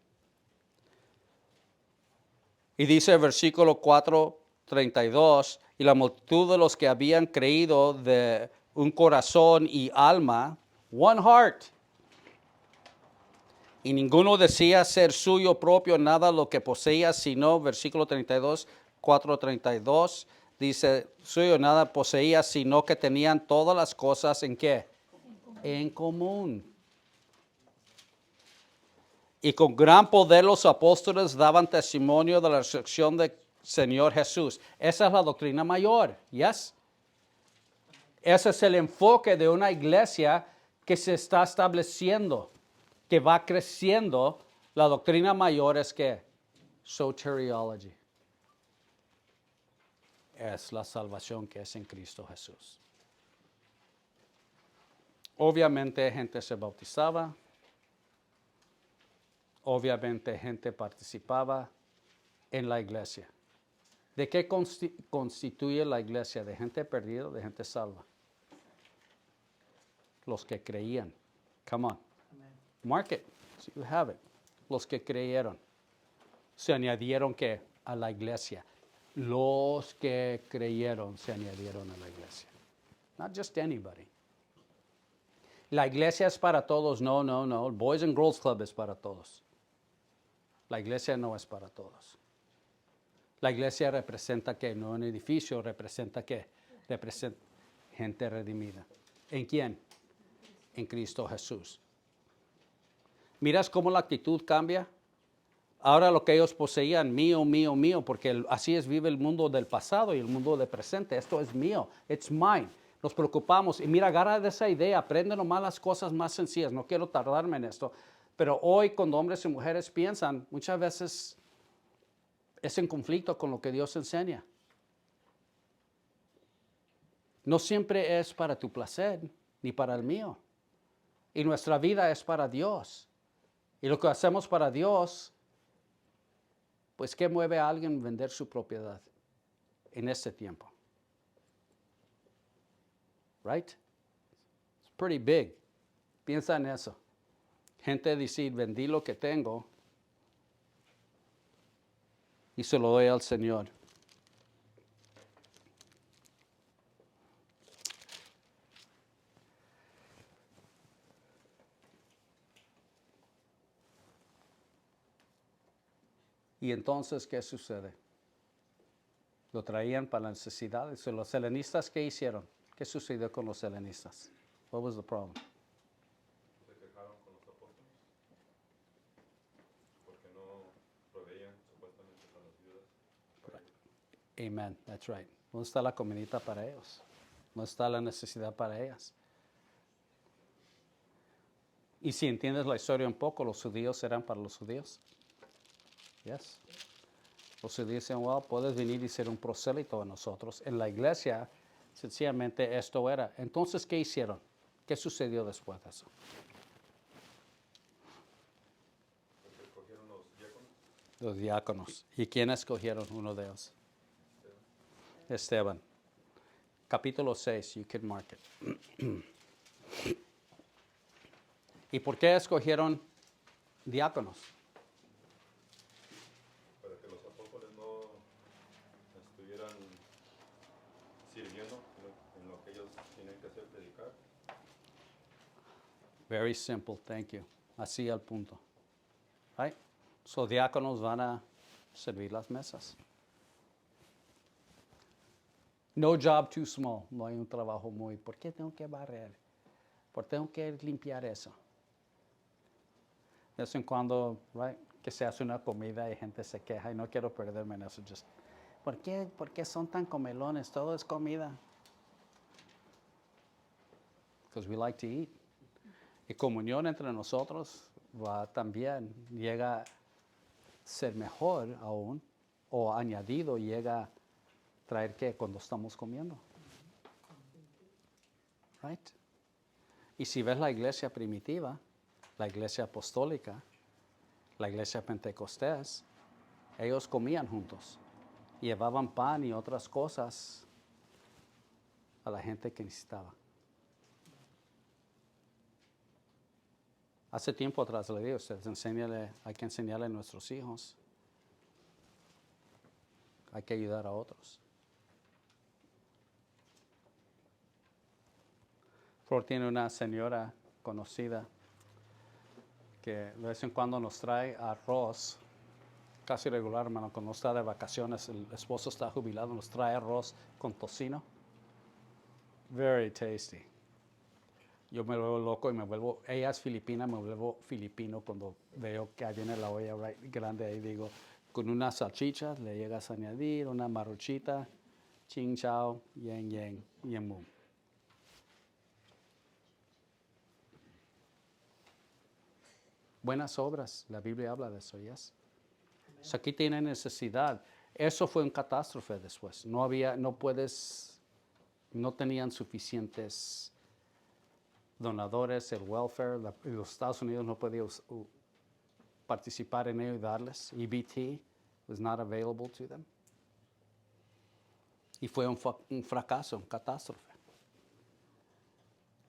Y dice el versículo 4:32, y la multitud de los que habían creído de un corazón y alma, one heart. Y ninguno decía ser suyo propio nada lo que poseía, sino, versículo 32, 4:32, dice, suyo nada poseía, sino que tenían todas las cosas ¿en qué? En común. Y con gran poder los apóstoles daban testimonio de la resurrección del Señor Jesús. Esa es la doctrina mayor, ¿yes? Ese es el enfoque de una iglesia que se está estableciendo, que va creciendo. La doctrina mayor es que soteriology. Es la salvación que es en Cristo Jesús. Obviamente gente se bautizaba. Obviamente gente participaba en la iglesia. ¿De qué constituye la iglesia? ¿De gente perdida o de gente salva? Los que creían. Come on. Mark it. So you have it. Los que creyeron. Se añadieron ¿qué? A la iglesia. Los que creyeron se añadieron a la iglesia. Not just anybody. La iglesia es para todos. No, no, no. El Boys and Girls Club es para todos. La iglesia no es para todos. La iglesia representa ¿qué? No un edificio, representa ¿qué? Representa gente redimida. ¿En quién? En Cristo Jesús. ¿Miras cómo la actitud cambia? Ahora lo que ellos poseían, mío, mío, mío, porque así es vive el mundo del pasado y el mundo del presente. Esto es mío, it's mine. Nos preocupamos y mira, agarra de esa idea, aprende nomás las cosas más sencillas. No quiero tardarme en esto, pero hoy cuando hombres y mujeres piensan, muchas veces es en conflicto con lo que Dios enseña. No siempre es para tu placer ni para el mío. Y nuestra vida es para Dios. Y lo que hacemos para Dios, pues ¿qué mueve a alguien a vender su propiedad en este tiempo? Right? It's pretty big. Piensa en eso. Gente decir, vendí lo que tengo y se lo doy al Señor. Y entonces, ¿qué sucede? Lo traían para las necesidades. ¿Los helenistas qué hicieron? ¿Qué sucedió con los helenistas? What was the problem? Se quejaron con los apóstoles porque no proveían supuestamente para las viudas. Amen, that's right. ¿Dónde está la comidita para ellos? ¿Dónde está la necesidad para ellas? Y si entiendes la historia un poco, los judíos eran para los judíos. Yes. Los judíos dicen, well, puedes venir y ser un prosélito de nosotros. En la iglesia, sencillamente esto era. Entonces, ¿qué hicieron? ¿Qué sucedió después de eso? Porque escogieron los diáconos. Los diáconos. ¿Y quién escogieron uno de ellos? Esteban. Capítulo 6, you can mark it. ¿Y por qué escogieron diáconos? Para que los apóstoles no estuvieran sirviendo en lo que ellos tienen que hacer, predicar. Very simple, thank you. Así al punto. Right? So diáconos van a servir las mesas. No job too small. No hay un trabajo muy. ¿Por qué tengo que barrer? ¿Por qué tengo que limpiar eso? De vez en cuando, right, que se hace una comida y gente se queja y no quiero perderme en eso. Just, ¿por qué son tan comelones? Todo es comida. Because we like to eat. Y comunión entre nosotros va también, llega a ser mejor aún, o añadido llega a traer que cuando estamos comiendo. Right? Y si ves la iglesia primitiva, la iglesia apostólica, la iglesia pentecostés, ellos comían juntos. Llevaban pan y otras cosas a la gente que necesitaba. Hace tiempo atrás le digo a ustedes, hay que enseñarle a nuestros hijos. Hay que ayudar a otros. Flor tiene una señora conocida que de vez en cuando nos trae arroz casi regular, hermano, cuando está de vacaciones, el esposo está jubilado, nos trae arroz con tocino. Very tasty. Yo me vuelvo loco y ella es filipina, me vuelvo filipino cuando veo que ahí viene la olla grande, ahí digo, con unas salchichas le llegas a añadir una maruchita, ching chao, yen yen, yen mum. Buenas obras, la Biblia habla de eso, ¿yes? So aquí tiene necesidad. Eso fue una catástrofe después. No tenían suficientes donadores, el welfare, los Estados Unidos no podía participar en ello y darles. EBT was not available to them. Y fue un fracaso, una catástrofe.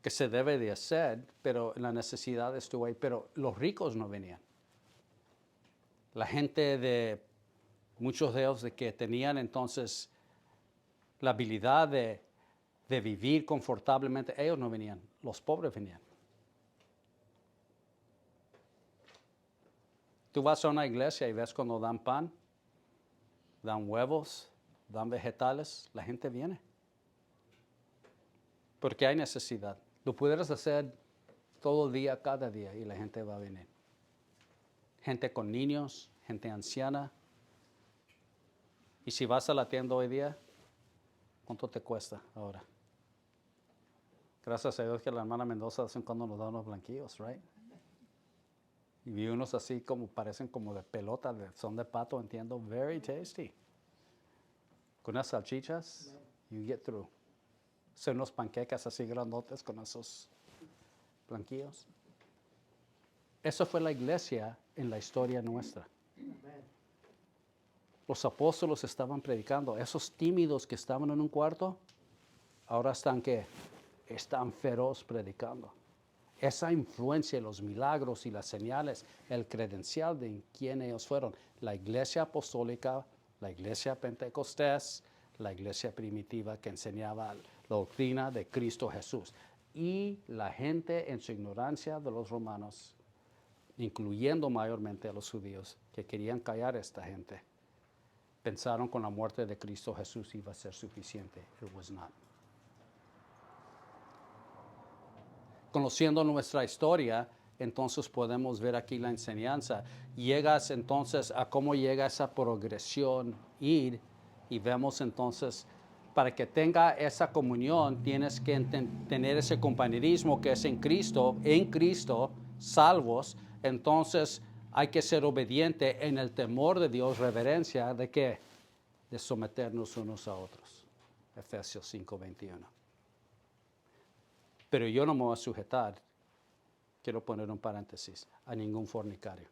Que se debe de hacer, pero la necesidad estuvo ahí. Pero los ricos no venían. La gente muchos de ellos de que tenían entonces la habilidad de vivir confortablemente, ellos no venían, los pobres venían. Tú vas a una iglesia y ves cuando dan pan, dan huevos, dan vegetales, la gente viene. Porque hay necesidad. Lo pudieras hacer todo el día, cada día, y la gente va a venir. Gente con niños, gente anciana. Y si vas a la tienda hoy día, ¿cuánto te cuesta ahora? Gracias a Dios que la hermana Mendoza de vez en cuando nos da unos blanquillos, right? Y vi unos así como parecen como de pelota, son de pato, entiendo. Very tasty. Con unas salchichas, you get through. Son unos panquecas así grandotes con esos blanquillos. Eso fue la iglesia en la historia nuestra. Los apóstolos estaban predicando. Esos tímidos que estaban en un cuarto, ahora están ¿qué? Están feroz predicando. Esa influencia, los milagros y las señales, el credencial de quién ellos fueron. La iglesia apostólica, la iglesia pentecostés, la iglesia primitiva que enseñaba la doctrina de Cristo Jesús. Y la gente en su ignorancia de los romanos, incluyendo mayormente a los judíos, que querían callar a esta gente, pensaron con la muerte de Cristo Jesús iba a ser suficiente. It was not. Conociendo nuestra historia, entonces podemos ver aquí la enseñanza. Llegas entonces a cómo llega esa progresión, ir, y vemos entonces, para que tenga esa comunión, tienes que tener ese compañerismo que es en Cristo, salvos. Entonces hay que ser obediente en el temor de Dios, reverencia, ¿de qué? De someternos unos a otros. Efesios 5:21. Pero yo no me voy a sujetar, quiero poner un paréntesis, a ningún fornicario.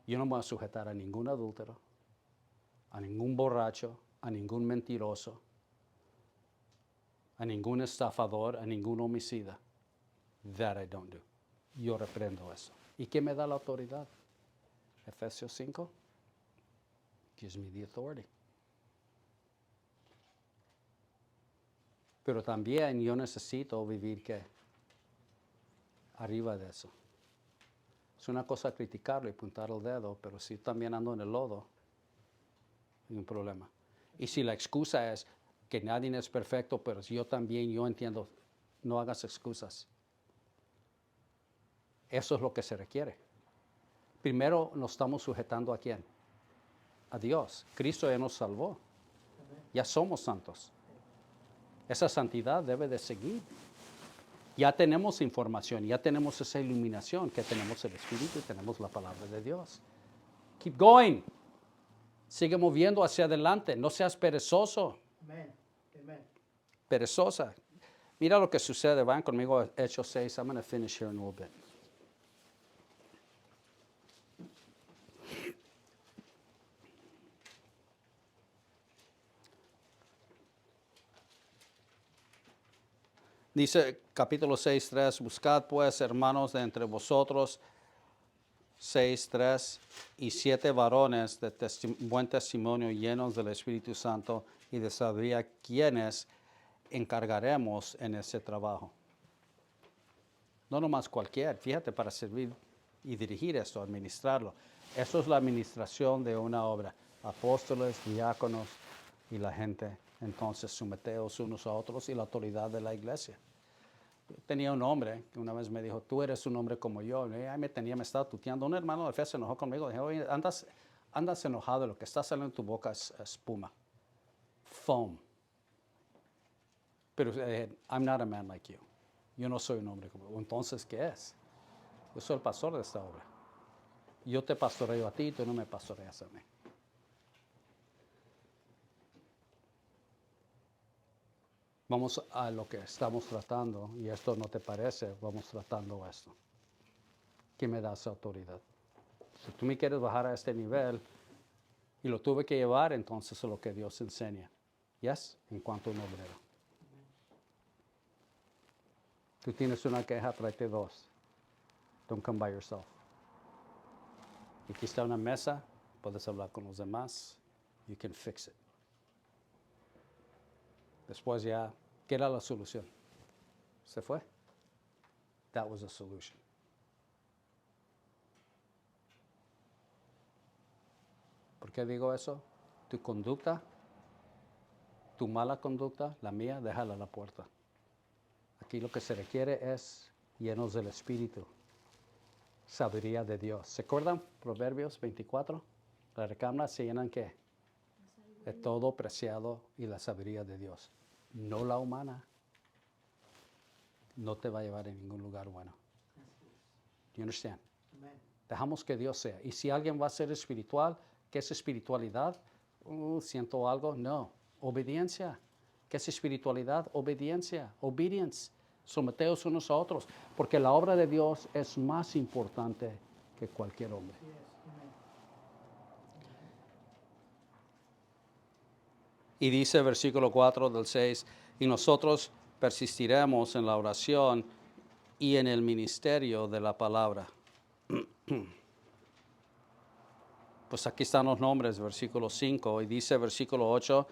Yo no me voy a sujetar a ningún adúltero, a ningún borracho, a ningún mentiroso, a ningún estafador, a ningún homicida. That I don't do. Yo reprendo eso. ¿Y qué me da la autoridad? Efesios 5 gives me the authority. Pero también yo necesito vivir ¿qué? Arriba de eso. Es una cosa criticarlo y apuntar el dedo, pero si también ando en el lodo, hay un problema. Y si la excusa es que nadie es perfecto, pero yo entiendo, no hagas excusas. Eso es lo que se requiere. Primero nos estamos sujetando ¿a quién? A Dios. Cristo ya nos salvó. Ya somos santos. Esa santidad debe de seguir. Ya tenemos información, ya tenemos esa iluminación, que tenemos el Espíritu y tenemos la palabra de Dios. Keep going. Sigue moviendo hacia adelante. No seas perezoso. Amen. Amen. Perezosa. Mira lo que sucede. Van conmigo a Hechos 6. I'm going to finish here in a little bit. Dice capítulo 6:3, buscad pues, hermanos, de entre vosotros 6:3 y 7 varones de buen testimonio, llenos del Espíritu Santo y de sabiduría, quienes encargaremos en ese trabajo. No nomás cualquier, fíjate, para servir y dirigir esto, administrarlo. Eso es la administración de una obra. Apóstoles, diáconos y la gente. Entonces, someteos unos a otros y la autoridad de la iglesia. Tenía un hombre que una vez me dijo, tú eres un hombre como yo. Y ahí me estaba tuteando. Un hermano de fe se enojó conmigo. Dije, oye, andas enojado. Lo que está saliendo en tu boca es espuma. Foam. Pero I'm not a man like you. Yo no soy un hombre como tú. Entonces, ¿qué es? Yo soy el pastor de esta obra. Yo te pastoreo a ti, tú no me pastoreas a mí. Vamos a lo que estamos tratando, y esto no te parece, vamos tratando esto. ¿Quién me da esa autoridad? Si tú me quieres bajar a este nivel, y lo tuve que llevar, entonces es lo que Dios enseña. ¿Yes? En cuanto a un obrero. Tú tienes una queja, tráete dos. Don't come by yourself. Y aquí está una mesa, puedes hablar con los demás. You can fix it. Después ya, ¿qué era la solución? Se fue. That was the solution. ¿Por qué digo eso? Tu conducta, tu mala conducta, la mía, déjala a la puerta. Aquí lo que se requiere es llenos del Espíritu. Sabiduría de Dios. ¿Se acuerdan? Proverbios 24. La recámara se llenan ¿qué? De todo preciado y la sabiduría de Dios. No la humana. No te va a llevar a ningún lugar bueno. Do you understand? Amen. Dejamos que Dios sea. Y si alguien va a ser espiritual, ¿qué es espiritualidad? ¿Siento algo? No. Obediencia. ¿Qué es espiritualidad? Obediencia. Obedience. Someteos unos a otros. Porque la obra de Dios es más importante que cualquier hombre. Yes. Amen. Y dice versículo 4 del 6, y nosotros persistiremos en la oración y en el ministerio de la palabra. Pues aquí están los nombres, versículo 5, y dice versículo 8,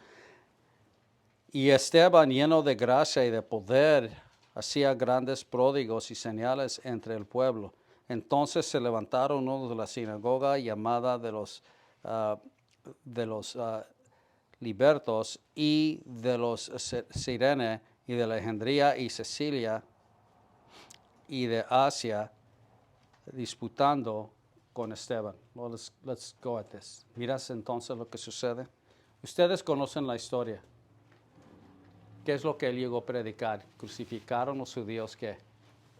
y Esteban, lleno de gracia y de poder, hacía grandes pródigos y señales entre el pueblo. Entonces se levantaron unos de la sinagoga llamada de los libertos y de los Sirene y de Alejandría y Sicilia y de Asia, disputando con Esteban. Well, let's go at this. Miras entonces lo que sucede. Ustedes conocen la historia. ¿Qué es lo que él llegó a predicar? Crucificaron los judíos ¿qué?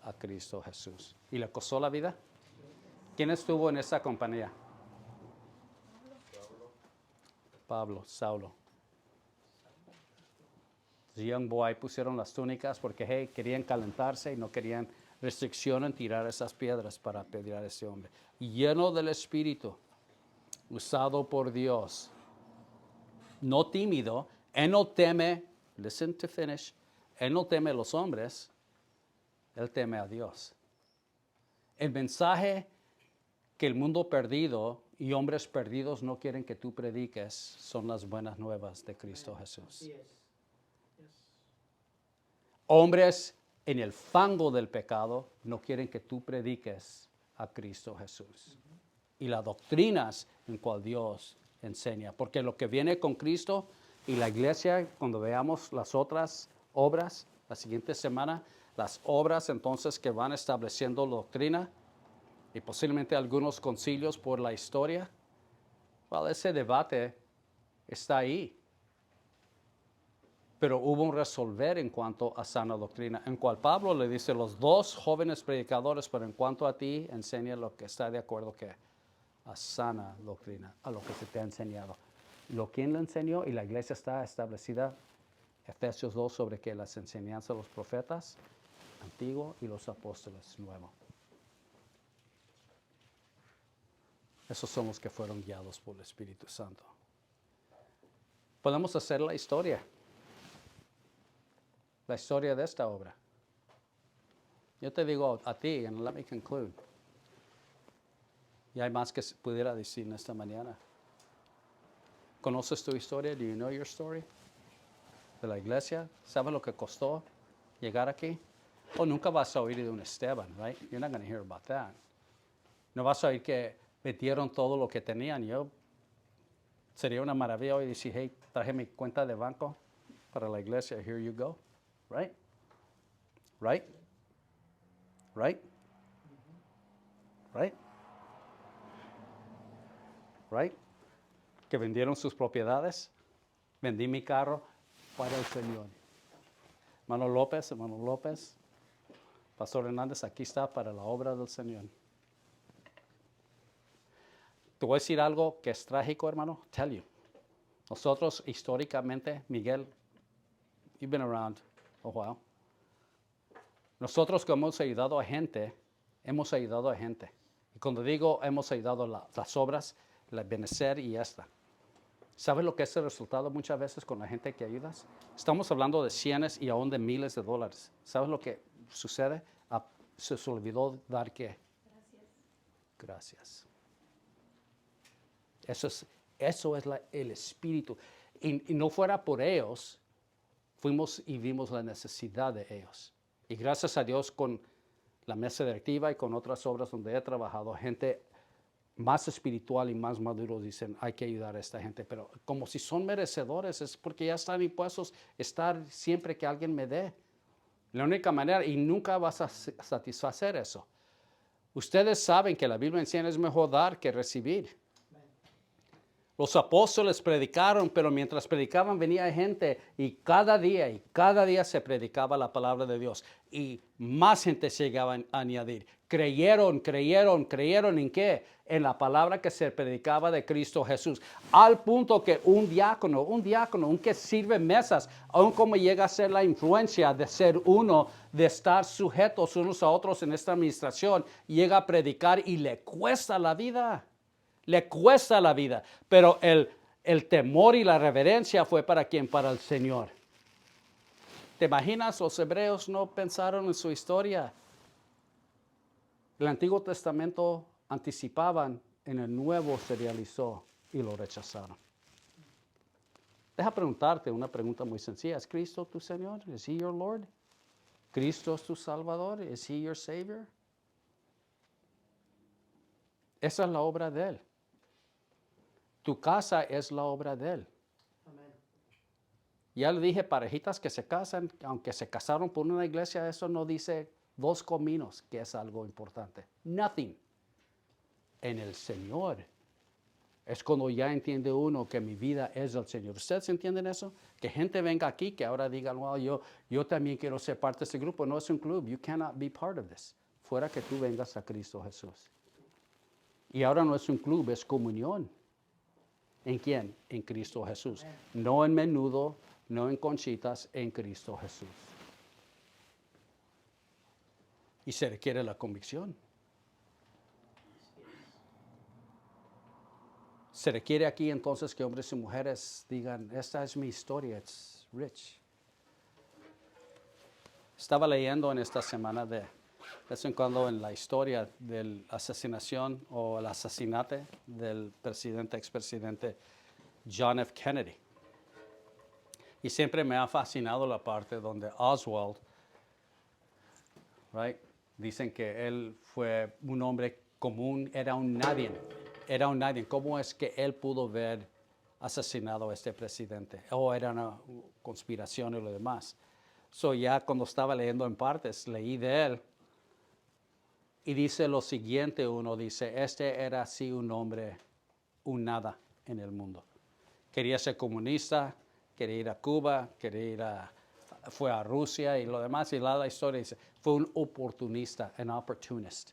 A Cristo Jesús. ¿Y le costó la vida? ¿Quién estuvo en esa compañía? Pablo, Saulo. The young boy pusieron las túnicas porque hey, querían calentarse y no querían restricción en tirar esas piedras para apedrear a ese hombre. Lleno del Espíritu, usado por Dios, no tímido, él no teme, listen to finish, él no teme a los hombres, él teme a Dios. El mensaje que el mundo perdido y hombres perdidos no quieren que tú prediques son las buenas nuevas de Cristo Jesús. Yes. Yes. Hombres en el fango del pecado no quieren que tú prediques a Cristo Jesús. Y las doctrinas en cual Dios enseña. Porque lo que viene con Cristo y la iglesia, cuando veamos las otras obras, la siguiente semana, las obras entonces que van estableciendo doctrina y posiblemente algunos concilios por la historia, well, ese debate está ahí. Pero hubo un resolver en cuanto a sana doctrina, en cual Pablo le dice, los dos jóvenes predicadores, pero en cuanto a ti, enseña lo que está de acuerdo que a sana doctrina, a lo que se te ha enseñado. Lo quien le enseñó y la iglesia está establecida, Efesios 2, sobre que las enseñanzas de los profetas, antiguo, y los apóstoles, nuevo. Esos son los que fueron guiados por el Espíritu Santo. Podemos hacer la historia de esta obra. Yo te digo a ti, and let me conclude. Y hay más que pudiera decir en esta mañana. ¿Conoces tu historia? Do you know your story? De la iglesia. ¿Sabes lo que costó llegar aquí? Oh, nunca vas a oír de un Esteban, right? You're not going to hear about that. No vas a oír que vendieron todo lo que tenían. Yo sería una maravilla hoy decir, hey, traje mi cuenta de banco para la iglesia. Here you go. Right? Right? Right? Right? Right? Que vendieron sus propiedades. Vendí mi carro para el Señor. Hermano López, Pastor Hernández, aquí está para la obra del Señor. Te voy a decir algo que es trágico, hermano. Tell you. Nosotros históricamente, Miguel, you've been around a while. Nosotros que hemos ayudado a gente. Y cuando digo hemos ayudado las obras, la Benecer y esta. ¿Sabes lo que es el resultado muchas veces con la gente que ayudas? Estamos hablando de cientos y aún de miles de dólares. ¿Sabes lo que sucede? Se os olvidó dar qué. Gracias. Eso es el espíritu. Y no fuera por ellos, fuimos y vimos la necesidad de ellos. Y gracias a Dios con la mesa directiva y con otras obras donde he trabajado, gente más espiritual y más maduros dicen, hay que ayudar a esta gente. Pero como si son merecedores, es porque ya están impuestos a estar siempre que alguien me dé. La única manera, y nunca vas a satisfacer eso. Ustedes saben que la Biblia enseña es mejor dar que recibir. Los apóstoles predicaron, pero mientras predicaban venía gente y cada día se predicaba la palabra de Dios. Y más gente se llegaba a añadir. Creyeron ¿en qué? En la palabra que se predicaba de Cristo Jesús. Al punto que un diácono, que sirve mesas, aun como llega a ser la influencia de ser uno, de estar sujetos unos a otros en esta administración, llega a predicar y le cuesta la vida. Pero el temor y la reverencia fue para quién, para el Señor. ¿Te imaginas? Los hebreos no pensaron en su historia. El Antiguo Testamento anticipaban, en el Nuevo se realizó y lo rechazaron. Deja preguntarte una pregunta muy sencilla. ¿Es Cristo tu Señor? ¿Is He your Lord? ¿Cristo es tu Salvador? ¿Is He your Savior? Esa es la obra de Él. Tu casa es la obra de Él. Amén. Ya le dije, parejitas que se casan, aunque se casaron por una iglesia, eso no dice dos cominos, que es algo importante. Nothing. En el Señor es cuando ya entiende uno que mi vida es del Señor. ¿Ustedes entienden eso? Que gente venga aquí, que ahora digan, well, yo también quiero ser parte de este grupo. No es un club. You cannot be part of this. Fuera que tú vengas a Cristo Jesús. Y ahora no es un club, es comunión. ¿En quién? En Cristo Jesús. No en menudo, no en conchitas, en Cristo Jesús. Y se requiere la convicción. Se requiere aquí entonces que hombres y mujeres digan, esta es mi historia, it's rich. Estaba leyendo en esta semana de vez en cuando en la historia de la asesinación o el asesinato del expresidente John F. Kennedy. Y siempre me ha fascinado la parte donde Oswald, right, dicen que él fue un hombre común, era un nadie. ¿Cómo es que él pudo ver asesinado a este presidente? O era una conspiración y lo demás. Ya cuando estaba leyendo en partes, leí de él. Y dice lo siguiente, uno dice, este era así un hombre, un nada en el mundo. Quería ser comunista, quería ir a Cuba, fue a Rusia y lo demás. Y la historia dice, fue un oportunista, an opportunist.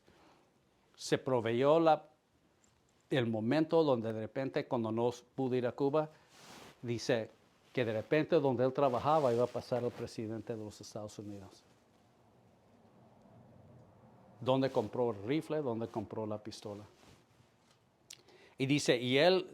Se proveyó el momento donde de repente, cuando no pudo ir a Cuba, dice que de repente donde él trabajaba iba a pasar el presidente de los Estados Unidos. ¿Dónde compró el rifle? ¿Dónde compró la pistola? Y dice, y él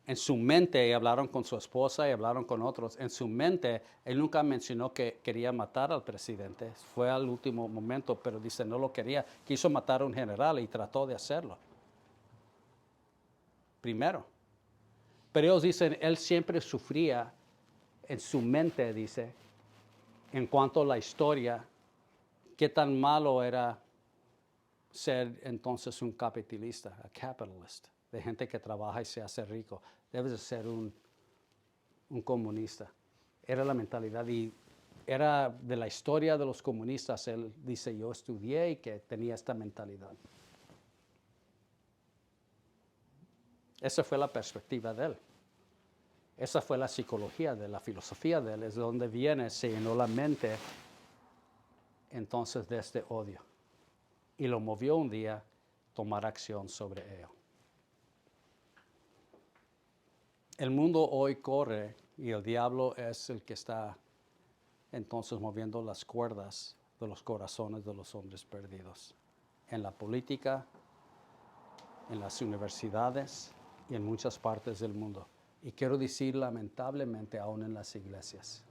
en su mente, y hablaron con su esposa y hablaron con otros, en su mente, él nunca mencionó que quería matar al presidente. Fue al último momento, pero dice, no lo quería. Quiso matar a un general y trató de hacerlo. Primero. Pero ellos dicen, él siempre sufría en su mente, dice, en cuanto a la historia, qué tan malo era ser entonces un capitalista, a capitalist, de gente que trabaja y se hace rico. Debes de ser un comunista. Era la mentalidad y era de la historia de los comunistas. Él dice, yo estudié y que tenía esta mentalidad. Esa fue la perspectiva de él. Esa fue la psicología de él, la filosofía de él. Es de donde viene, se llenó la mente entonces de este odio. Y lo movió un día a tomar acción sobre ello. El mundo hoy corre y el diablo es el que está entonces moviendo las cuerdas de los corazones de los hombres perdidos. En la política, en las universidades y en muchas partes del mundo. Y quiero decir, lamentablemente, aún en las iglesias.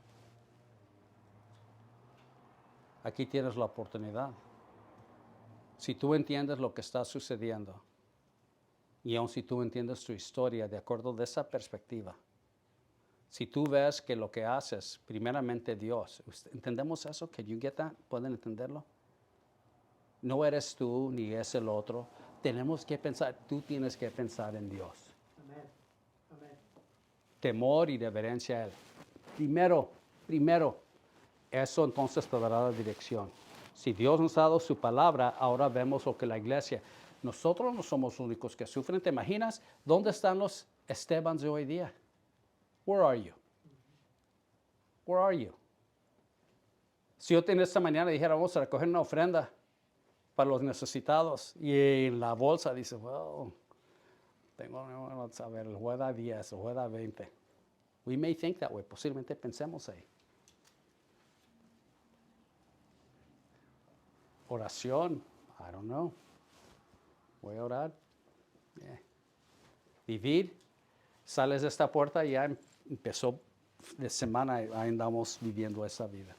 Aquí tienes la oportunidad. Si tú entiendes lo que está sucediendo, y aun si tú entiendes tu historia de acuerdo de esa perspectiva, si tú ves que lo que haces, primeramente Dios, ¿entendemos eso? ¿Can you get that? ¿Pueden entenderlo? No eres tú ni es el otro. Tenemos que pensar, tú tienes que pensar en Dios. Amén. Amén. Temor y reverencia a Él. Primero, eso entonces te dará la dirección. Si Dios nos ha dado su palabra, ahora vemos lo que la iglesia, nosotros no somos los únicos que sufren. ¿Te imaginas dónde están los Estebans de hoy día? Where are you? Where are you? Si yo esta mañana dijera, vamos a recoger una ofrenda para los necesitados, y en la bolsa dice, well, vamos a ver, el juez da 10, el juez da 20. We may think that way, posiblemente pensemos ahí. Oración, I don't know. Voy a orar. Yeah. Vivir, sales de esta puerta y ya empezó de semana, ahí andamos viviendo esa vida.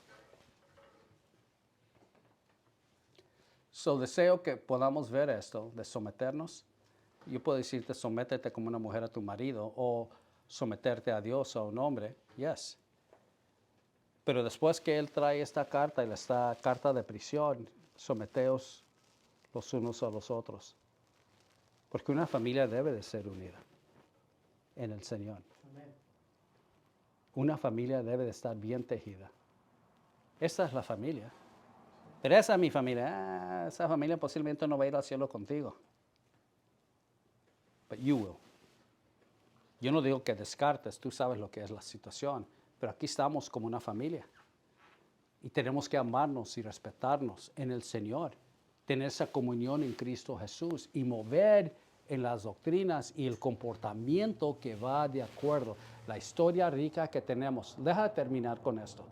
So, deseo que podamos ver esto, de someternos. Yo puedo decirte, sométete como una mujer a tu marido, o someterte a Dios o a un hombre, yes. Pero después que Él trae esta carta, esta carta de prisión, someteos los unos a los otros. Porque una familia debe de ser unida en el Señor. Amén. Una familia debe de estar bien tejida. Esta es la familia. Pero esa es mi familia. Esa familia posiblemente no va a ir al cielo contigo. But you will. Yo no digo que descartes, tú sabes lo que es la situación. Pero aquí estamos como una familia. Y tenemos que amarnos y respetarnos en el Señor. Tener esa comunión en Cristo Jesús y mover en las doctrinas y el comportamiento que va de acuerdo. La historia rica que tenemos. Deja de terminar con esto.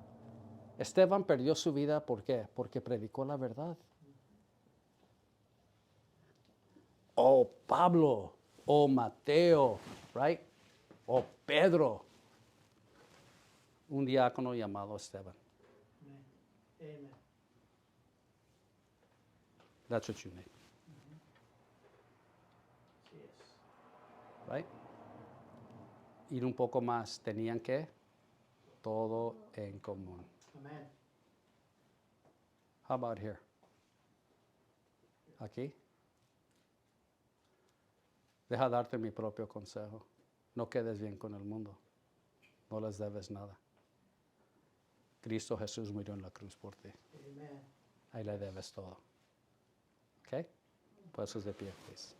Esteban perdió su vida, ¿por qué? Porque predicó la verdad. O Pablo, o Mateo, right? O Pedro. Un diácono llamado Esteban. Amén. Amen. That's what you need, Así es. right? Ir un poco más, tenían que todo en común. Amén. How about here? Aquí. Deja darte mi propio consejo. No quedes bien con el mundo. No les debes nada. Cristo Jesús murió en la cruz por ti. Amen. Ahí le debes todo. ¿Ok? Puestos de pie, please.